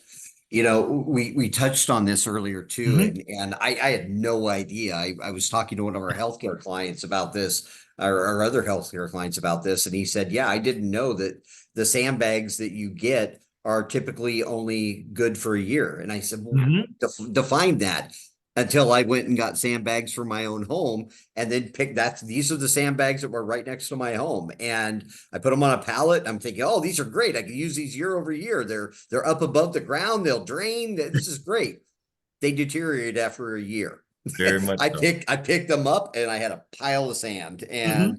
You know, we touched on this earlier too, Mhm. and I had no idea. I was talking to one of our healthcare clients about this, our other healthcare clients about this, and he said, "Yeah, I didn't know that the sandbags that you get are typically only good for a year." And I said, "Well, Mhm. define that." Until I went and got sandbags for my own home, and then picked that. These are the sandbags that were right next to my home, and I put them on a pallet. I'm thinking, oh, these are great. I can use these year over year. They're up above the ground. They'll drain. This is great. They deteriorate after a year. Very much so. I picked them up and I had a pile of sand, Mhm.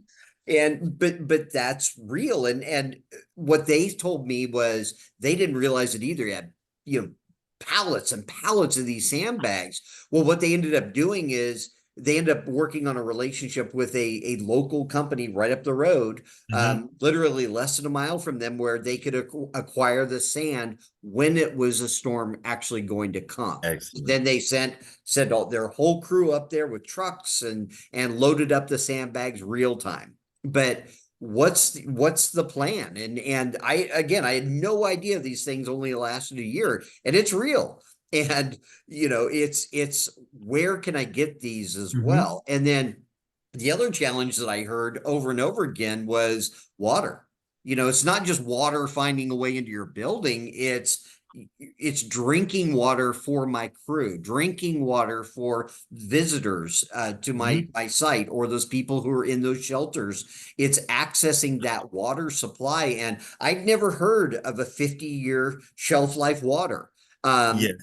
but that's real. And what they told me was they didn't realize it either. They had, you know, pallets and pallets of these sandbags. Well, what they ended up doing is they ended up working on a relationship with a local company right up the road, Mhm. literally less than a mile from them, where they could acquire the sand when it was a storm actually going to come. Excellent. Then they sent all their whole crew up there with trucks and loaded up the sandbags real time. But what's the plan? And I had no idea these things only lasted a year, and it's real. And you know, it's where can I get these as Mhm. well? And then the other challenge that I heard over and over again was water. You know, it's not just water finding a way into your building, it's drinking water for my crew, drinking water for visitors to Mhm. my site, or those people who are in those shelters. It's accessing that water supply, and I'd never heard of a 50-year shelf life water. Yeah.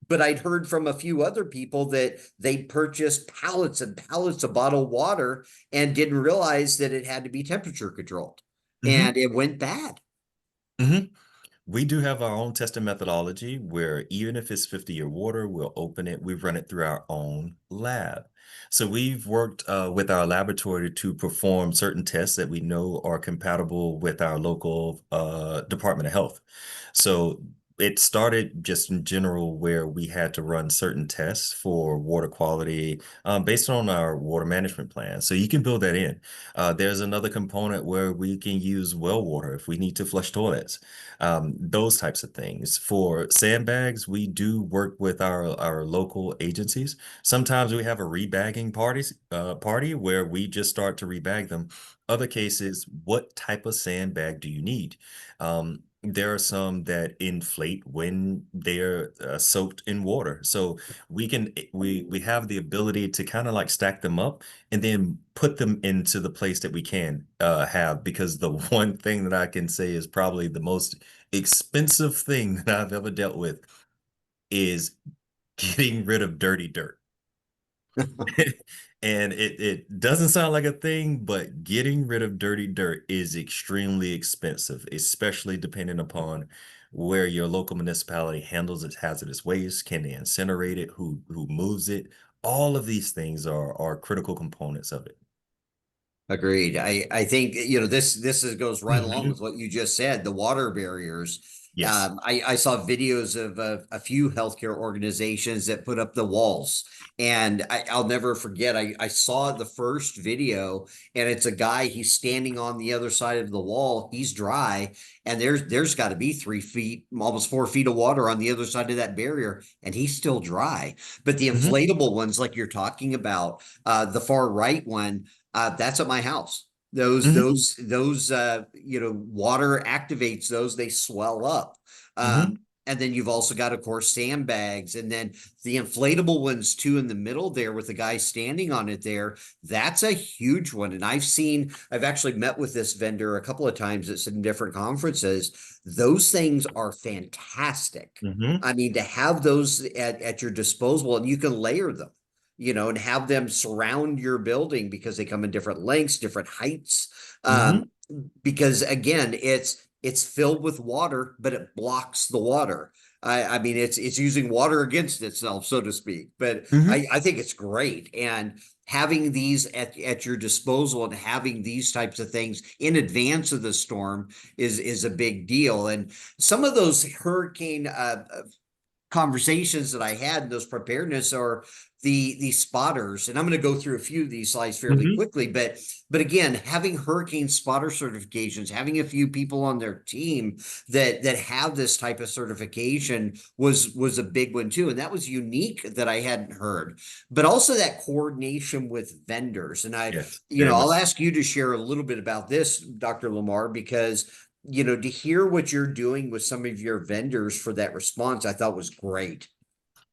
But I'd heard from a few other people that they purchased pallets and pallets of bottled water and didn't realize that it had to be temperature controlled, Mhm. and it went bad. Mhm. We do have our own testing methodology where even if it's 50-year water, we'll open it, we run it through our own lab. So we've worked with our laboratory to perform certain tests that we know are compatible with our local Department of Health. So it started just in general where we had to run certain tests for water quality based on our water management plan. So you can build that in. There's another component where we can use well water if we need to flush toilets, those types of things. For sandbags, we do work with our local agencies. Sometimes we have a rebagging party where we just start to rebag them. Other cases, what type of sandbag do you need? There are some that inflate when they're soaked in water, so we have the ability to kind of like stack them up and then put them into the place that we can have, because the one thing that I can say is probably the most expensive thing that I've ever dealt with is getting rid of dirty dirt. And it doesn't sound like a thing, but getting rid of dirty dirt is extremely expensive, especially depending upon where your local municipality handles its hazardous waste. Can they incinerate it? Who moves it? All of these things are critical components of it. Agreed. I think, you know, this goes right along Mhm. with what you just said, the water barriers. Yes. I saw videos of a few healthcare organizations that put up the walls. And I'll never forget, I saw the first video, and it's a guy, he's standing on the other side of the wall, he's dry, and there's got to be 3 feet, almost 4 feet of water on the other side of that barrier, and he's still dry. But the Hmm. inflatable ones, like you're talking about, the far right one, that's at my house. Hmm. Water activates those, they swell up. Hmm. And then you've also got, of course, sandbags, and then the inflatable ones too in the middle there with the guy standing on it there. That's a huge one. And I've actually met with this vendor a couple of times at some different conferences. Those things are fantastic. Hmm. I mean, to have those at your disposal, and you can layer them, and have them surround your building because they come in different lengths, different heights. Hmm. Because again, it's filled with water, but it blocks the water. I mean, it's using water against itself, so to speak. But Hmm. I think it's great. And having these at your disposal and having these types of things in advance of the storm is a big deal. And some of those hurricane conversations that I had in those preparedness are the spotters. And I'm going to go through a few of these slides fairly Hmm. quickly, but again, having hurricane spotter certifications, having a few people on their team that have this type of certification was a big one too. And that was unique that I hadn't heard. But also that coordination with vendors. And Yes, very much I'll so. ask you to share a little bit about this, Dr. Lamar, because to hear what you're doing with some of your vendors for that response, I thought was great.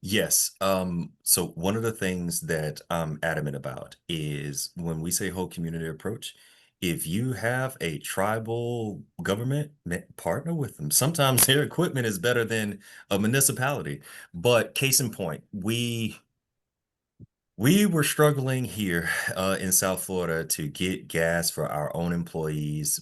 Yes. So one of the things that I'm adamant about is when we say whole community approach, if you have a tribal government, partner with them. Sometimes their equipment is better than a municipality. But case in point, we were struggling here in South Florida to get gas for our own employees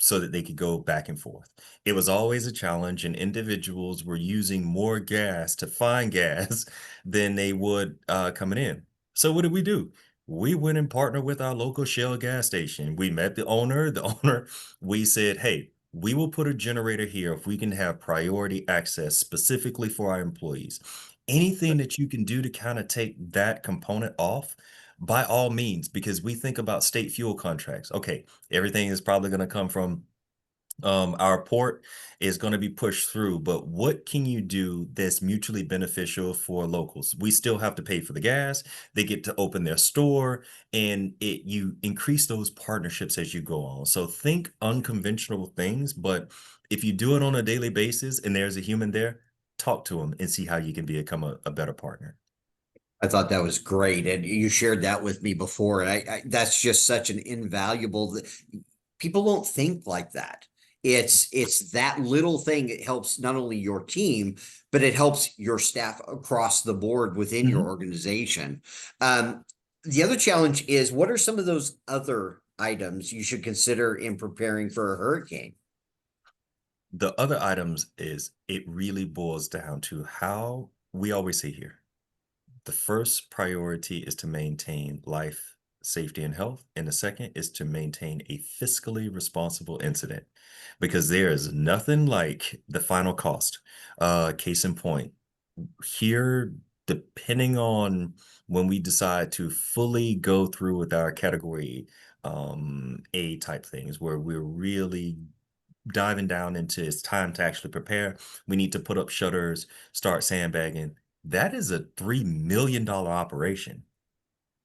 so that they could go back and forth. It was always a challenge, and individuals were using more gas to find gas than they would coming in. So what did we do? We went and partnered with our local Shell gas station. We met the owner. The owner, we said, hey, we will put a generator here if we can have priority access specifically for our employees. Anything that you can do to kind of take that component off, by all means, because we think about state fuel contracts. Okay, everything is probably going to come from our port is going to be pushed through, but what can you do that's mutually beneficial for locals? We still have to pay for the gas. They get to open their store, and you increase those partnerships as you go on. So think unconventional things, but if you do it on a daily basis and there's a human there, talk to them and see how you can become a better partner. I thought that was great, and you shared that with me before, and that's just such an invaluable. People don't think like that. It's that little thing. It helps not only your team, but it helps your staff across the board within your Mhm. organization. The other challenge is, what are some of those other items you should consider in preparing for a hurricane? The other items is it really boils down to how we always say here. The first priority is to maintain life, safety, and health. And the second is to maintain a fiscally responsible incident because there is nothing like the final cost. Case in point, here, depending on when we decide to fully go through with our category A type things, where we're really diving down into it's time to actually prepare. We need to put up shutters, start sandbagging. That is a $3 million operation.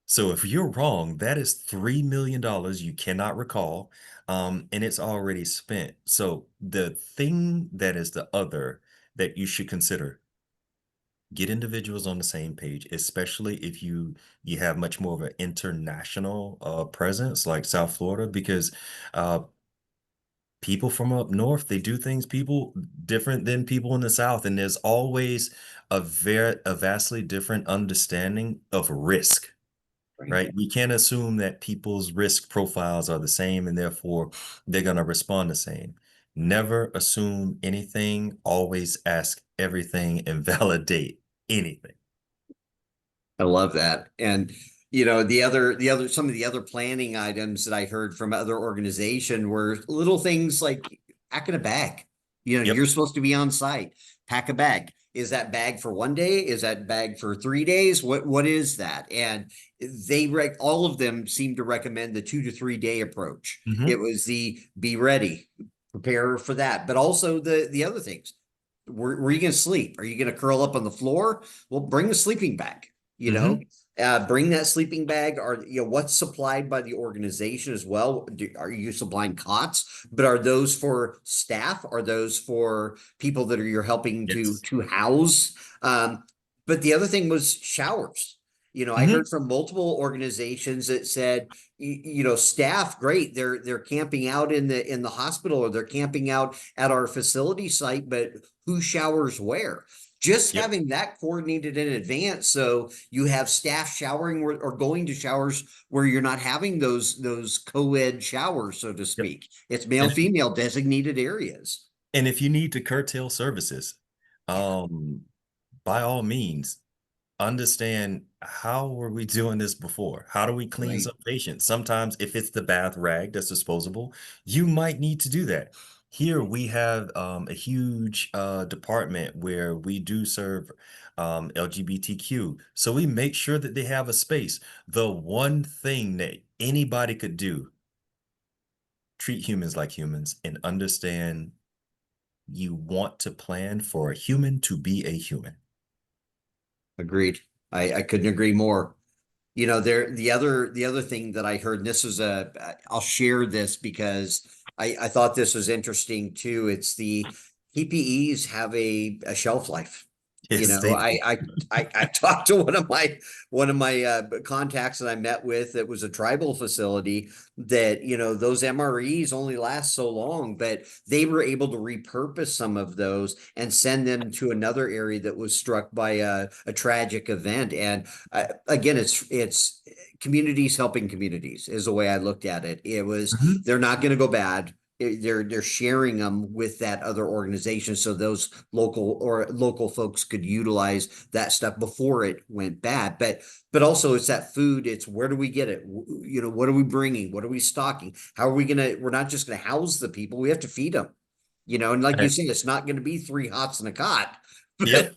So if you're wrong, that is $3 million you cannot recall, and it's already spent. So the thing that is the other that you should consider, get individuals on the same page, especially if you have much more of an international presence like South Florida, because uh, people from up north, they do things people different than people in the south, and there's always a vastly different understanding of risk, Right. right? We can't assume that people's risk profiles are the same and therefore they're going to respond the same. Never assume anything, always ask everything and validate anything. I love that. And some of the other planning items that I heard from other organization were little things like packing a bag. You know, Yep. you're supposed to be on site. Pack a bag. Is that bag for 1 day? Is that bag for 3 days? What is that? And all of them seem to recommend the 2 to 3 day approach. It Hmm. was the be ready, prepare for that, but also the other things. Where are you going to sleep? Are you going to curl up on the floor? Well, bring the sleeping bag. You know, Hmm. bring that sleeping bag. Or what's supplied by the organization as well? Are you supplying cots? But are those for staff? Are those for people that you're helping to Yes. to house? But the other thing was showers. I Hmm. heard from multiple organizations that said, staff, great, they're camping out in the hospital, or they're camping out at our facility site, but who showers where? Just Yep. having that coordinated in advance, so you have staff showering or going to showers where you're not having those co-ed showers, so to Yep. speak. It's male And if you, female designated areas. and if you need to curtail services, Yeah, um, by all means, understand how were we doing this before? How do we clean right. some patients? Sometimes if it's the bath rag that's disposable, you might need to do that. Here we have a huge department where we do serve LGBTQ. So we make sure that they have a space. The one thing that anybody could do, treat humans like humans and understand you want to plan for a human to be a human. Agreed. I couldn't agree more. The other thing that I heard, and this is I'll share this because I thought this was interesting too. It's the PPEs have a shelf life. You Yes, know, they I do. I I talked to one of my contacts that I met with that was a tribal facility, that those MREs only last so long, but they were able to repurpose some of those and send them to another area that was struck by a tragic event. And again, it's communities helping communities is the way I looked at it. It was, Mhm. they're not going to go bad. They're sharing them with that other organization, so those local folks could utilize that stuff before it went bad. But also, it's that food. It's, where do we get it? What are we bringing? What are we stocking? How are we gonna? We're not just gonna house the people. We have to feed them. And like you And- said, it's not going to be three hots and a cot, but Yep.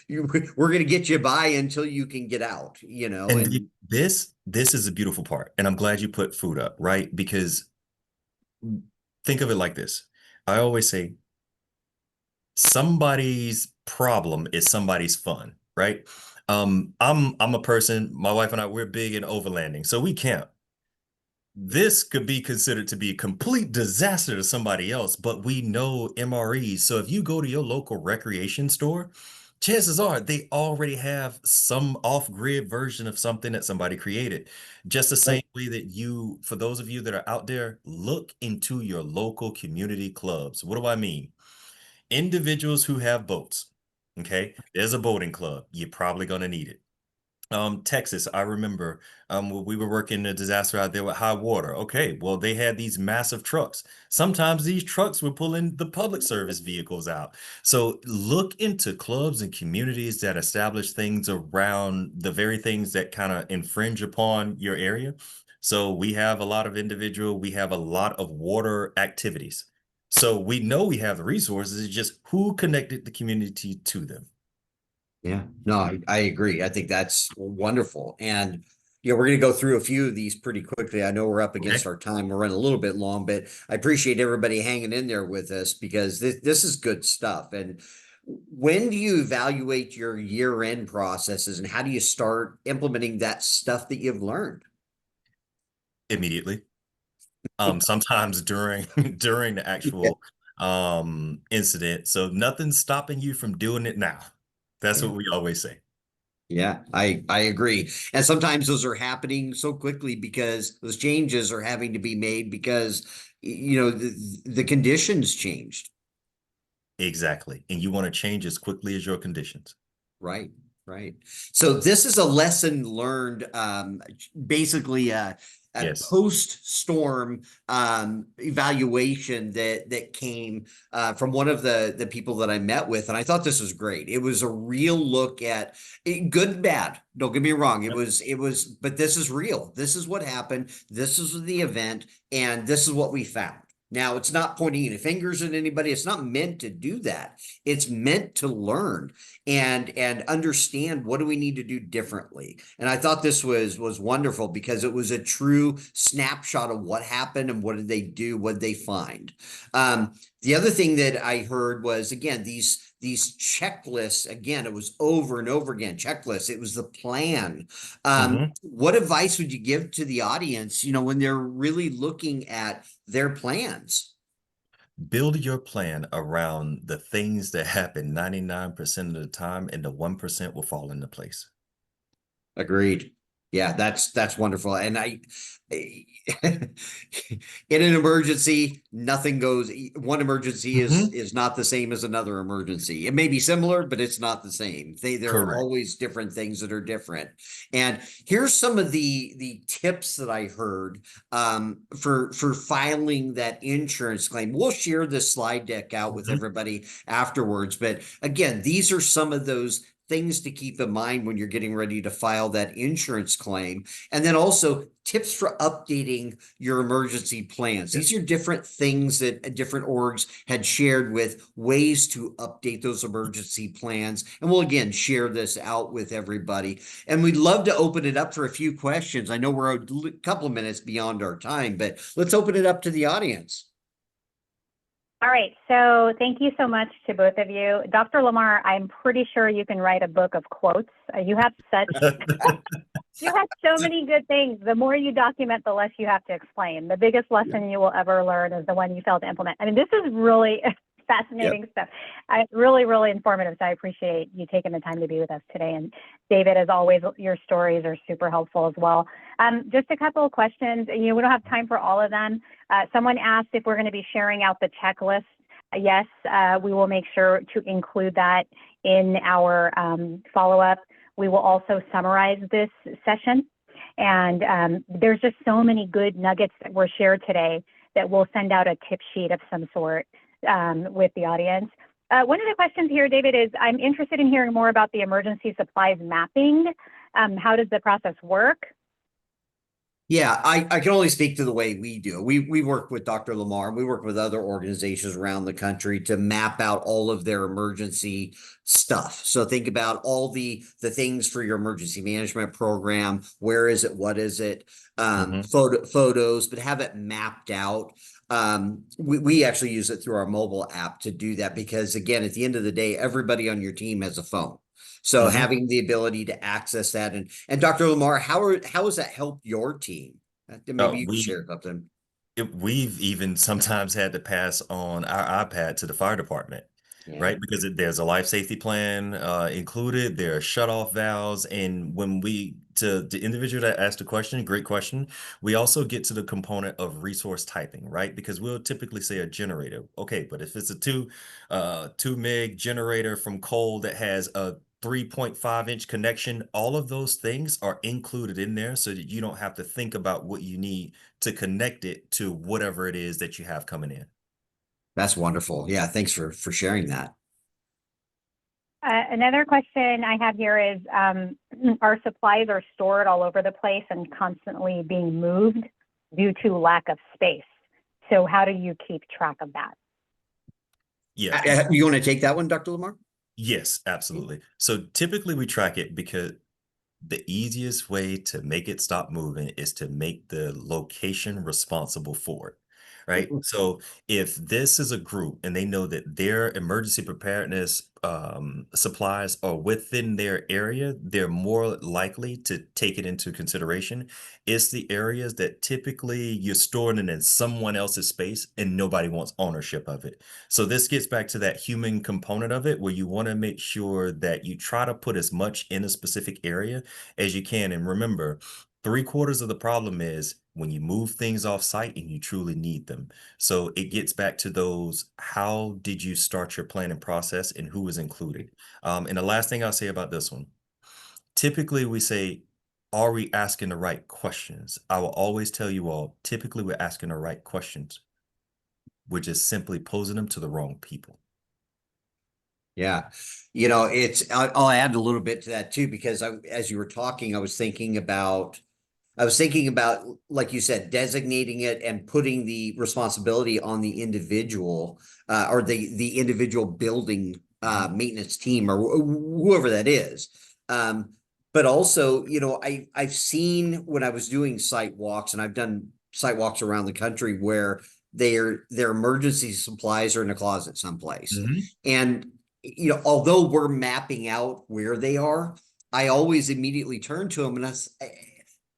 we're going to get you by until you can get out. And And this is a beautiful part. And I'm glad you put food up, right? Because think of it like this. I always say somebody's problem is somebody's fun, right? I'm a person, my wife and I, we're big in overlanding. So we camp. This could be considered to be a complete disaster to somebody else, but we know MREs. So if you go to your local recreation store, chances are they already have some off-grid version of something that somebody created. Just the same way that for those of you that are out there, look into your local community clubs. What do I mean? Individuals who have boats. Okay, there's a boating club. You're probably going to need it. Texas, I remember when we were working a disaster out there with high water. Okay, well, they had these massive trucks. Sometimes these trucks were pulling the public service vehicles out. So look into clubs and communities that establish things around the very things that kind of infringe upon your area. So we have a lot of water activities. So we know we have the resources, it's just who connected the community to them. yeah, no, I agree. I think that's wonderful. And we're going to go through a few of these pretty quickly. I know we're up against Okay. our time. We're running a little bit long, but I appreciate everybody hanging in there with us, because this is good stuff. And when do you evaluate your year-end processes, and how do you start implementing that stuff that you've learned? Immediately. Sometimes during during the actual incident. So nothing's stopping you from doing it now. That's Yeah. what we always say. Yeah, I agree. And sometimes those are happening so quickly because those changes are having to be made because the conditions changed. Exactly. And you want to change as quickly as your conditions. Right, right. So this is a lesson learned, basically a Yes. post-storm evaluation that came from one of the people that I met with, and I thought this was great. It was a real look at good and bad. Don't get me wrong. Yep. But this is real. This is what happened. This is the event, and this is what we found. Now, it's not pointing any fingers at anybody. It's not meant to do that. It's meant to learn and understand what do we need to do differently. And I thought this was wonderful because it was a true snapshot of what happened and what did they do, what did they find. The other thing that I heard was, again, these checklists. Again, it was over and over again, checklists. It was the plan. What advice would you give to the audience, when they're really looking at their plans? Build your plan around the things that happen 99% of the time, and the 1% will fall into place. Agreed. Yeah, that's wonderful. And in an emergency, nothing goes. One emergency is not the same as another emergency. It may be similar, but it's not the same. There are Correct. always different things that are different. And here's some of the tips that I heard for filing that insurance claim. We'll share this slide deck out with everybody afterwards. But again, these are some of those things to keep in mind when you're getting ready to file that insurance claim. And then also tips for updating your emergency plans. These are different things that different orgs had shared with ways to update those emergency plans. And we'll again share this out with everybody. And we'd love to open it up for a few questions. I know we're a couple of minutes beyond our time, but let's open it up to the audience. All right, so thank you so much to both of you. Dr. Lamar, I'm pretty sure you can write a book of quotes. You have you have so many good things. The more you document, the less you have to explain. The biggest lesson you will ever learn is the one you fail to implement. I mean, this is really fascinating stuff. Really, really informative. So I appreciate you taking the time to be with us today. And David, as always, your stories are super helpful as well. Just a couple of questions. We don't have time for all of them. Someone asked if we're going to be sharing out the checklist. Yes, we will make sure to include that in our follow-up. We will also summarize this session. And there's just so many good nuggets that were shared today that we'll send out a tip sheet of some sort with the audience. One of the questions here, David, is I'm interested in hearing more about the emergency supplies mapping. How does the process work? Yeah, I can only speak to the way we do it. We work with Dr. Lamar, and we work with other organizations around the country to map out all of their emergency stuff. So think about all the things for your emergency management program. Where is it? What is it? Photos, but have it mapped out. We actually use it through our mobile app to do that because, again, at the end of the day, everybody on your team has a phone. So having the ability to access that, and Dr. Lamar, how has that helped your team? Maybe you can share something. We've even sometimes had to pass on our iPad to the fire department, right? Because there's a life safety plan included, there are shut-off valves, and to the individual that asked the question, great question, we also get to the component of resource typing, right? Because we'll typically say a generator. Okay, but if it's a 2 meg generator from coal that has a 3.5-inch connection, all of those things are included in there so that you don't have to think about what you need to connect it to whatever it is that you have coming in. That's wonderful. Yeah, thanks for sharing that. Another question I have here is, our supplies are stored all over the place and constantly being moved due to lack of space. So how do you keep track of that? Yeah. You want to take that one, Dr. Lamar? Yes, absolutely. So typically we track it because the easiest way to make it stop moving is to make the location responsible for it, right? So if this is a group and they know that their emergency preparedness supplies are within their area, they're more likely to take it into consideration. It's the areas that typically you're storing it in someone else's space and nobody wants ownership of it. So this gets back to that human component of it, where you want to make sure that you try to put as much in a specific area as you can. And remember, 3/4 of the problem is when you move things off site and you truly need them. So it gets back to those, how did you start your planning process and who was included? And the last thing I'll say about this one, typically we say, are we asking the right questions? I will always tell you all, typically we're asking the right questions. We're just simply posing them to the wrong people. Yeah. I'll add a little bit to that too, because as you were talking, I was thinking about I was thinking about, like you said, designating it and putting the responsibility on the individual, or the individual building maintenance team, or whoever that is. But also, I've seen when I was doing site walks, and I've done site walks around the country where their emergency supplies are in a closet someplace. Mhm. And although we're mapping out where they are, I always immediately turn to them and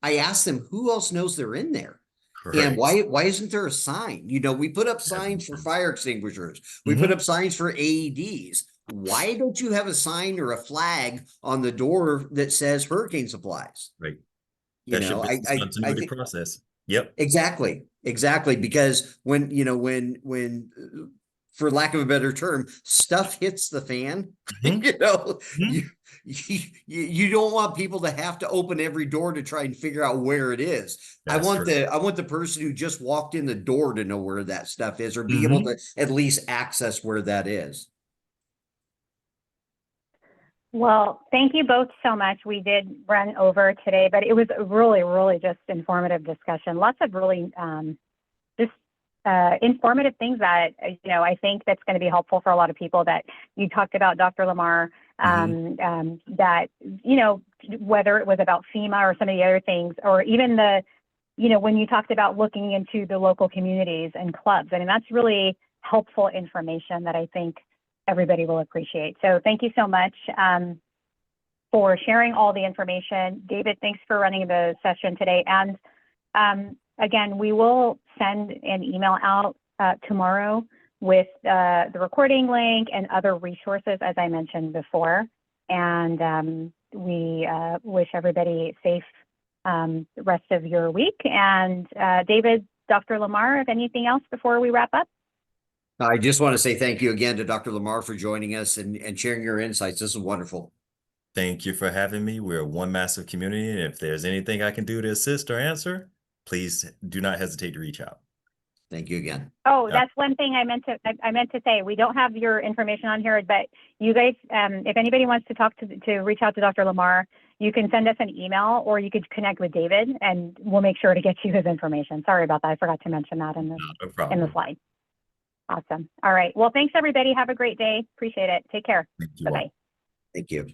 I ask them who else knows they're in there. And Correct. why isn't there a sign? We put up That signs makes for sense. fire extinguishers. We put Mhm. up signs for AEDs. Why don't you have a sign or a flag on the door that says hurricane supplies? Right. You That's your know, I business I I continuity think process. Yep. exactly, because when for lack of a better term, stuff hits the fan, Mhm. Mhm. you don't want people to have to open every door to try and figure out where it is. I That's want true. the person who just walked in the door to know where that stuff is, or be able Mhm. to at least access where that is. Well, thank you both so much. We did run over today, but it was a really, really just informative discussion. Lots of really just informative things that, I think that's going to be helpful for a lot of people. That you talked about, Dr. Lamar, Mhm. that, whether it was about FEMA or some of the other things, or even when you talked about looking into the local communities and clubs. I mean, that's really helpful information that I think everybody will appreciate. So thank you so much for sharing all the information. David, thanks for running the session today. And again, we will send an email out tomorrow with the recording link and other resources, as I mentioned before. And we wish everybody safe rest of your week. And David, Dr. Lamar, if anything else before we wrap up? I just want to say thank you again to Dr. Lamar for joining us and sharing your insights. This is wonderful. Thank you for having me. We're one massive community, and if there's anything I can do to assist or answer, please do not hesitate to reach out. Thank you again. Oh, that's one thing I meant to say. We don't have your information on here, but you guys, if anybody wants to talk to reach out to Dr. Lamar, you can send us an email, or you could connect with David, and we'll make sure to get you his information. Sorry about that. I forgot to mention that in No the problem. slide. Awesome. All right. Well, thanks everybody. Have a great day. Appreciate it. Take care. Thank you all. Bye-bye. Thank you.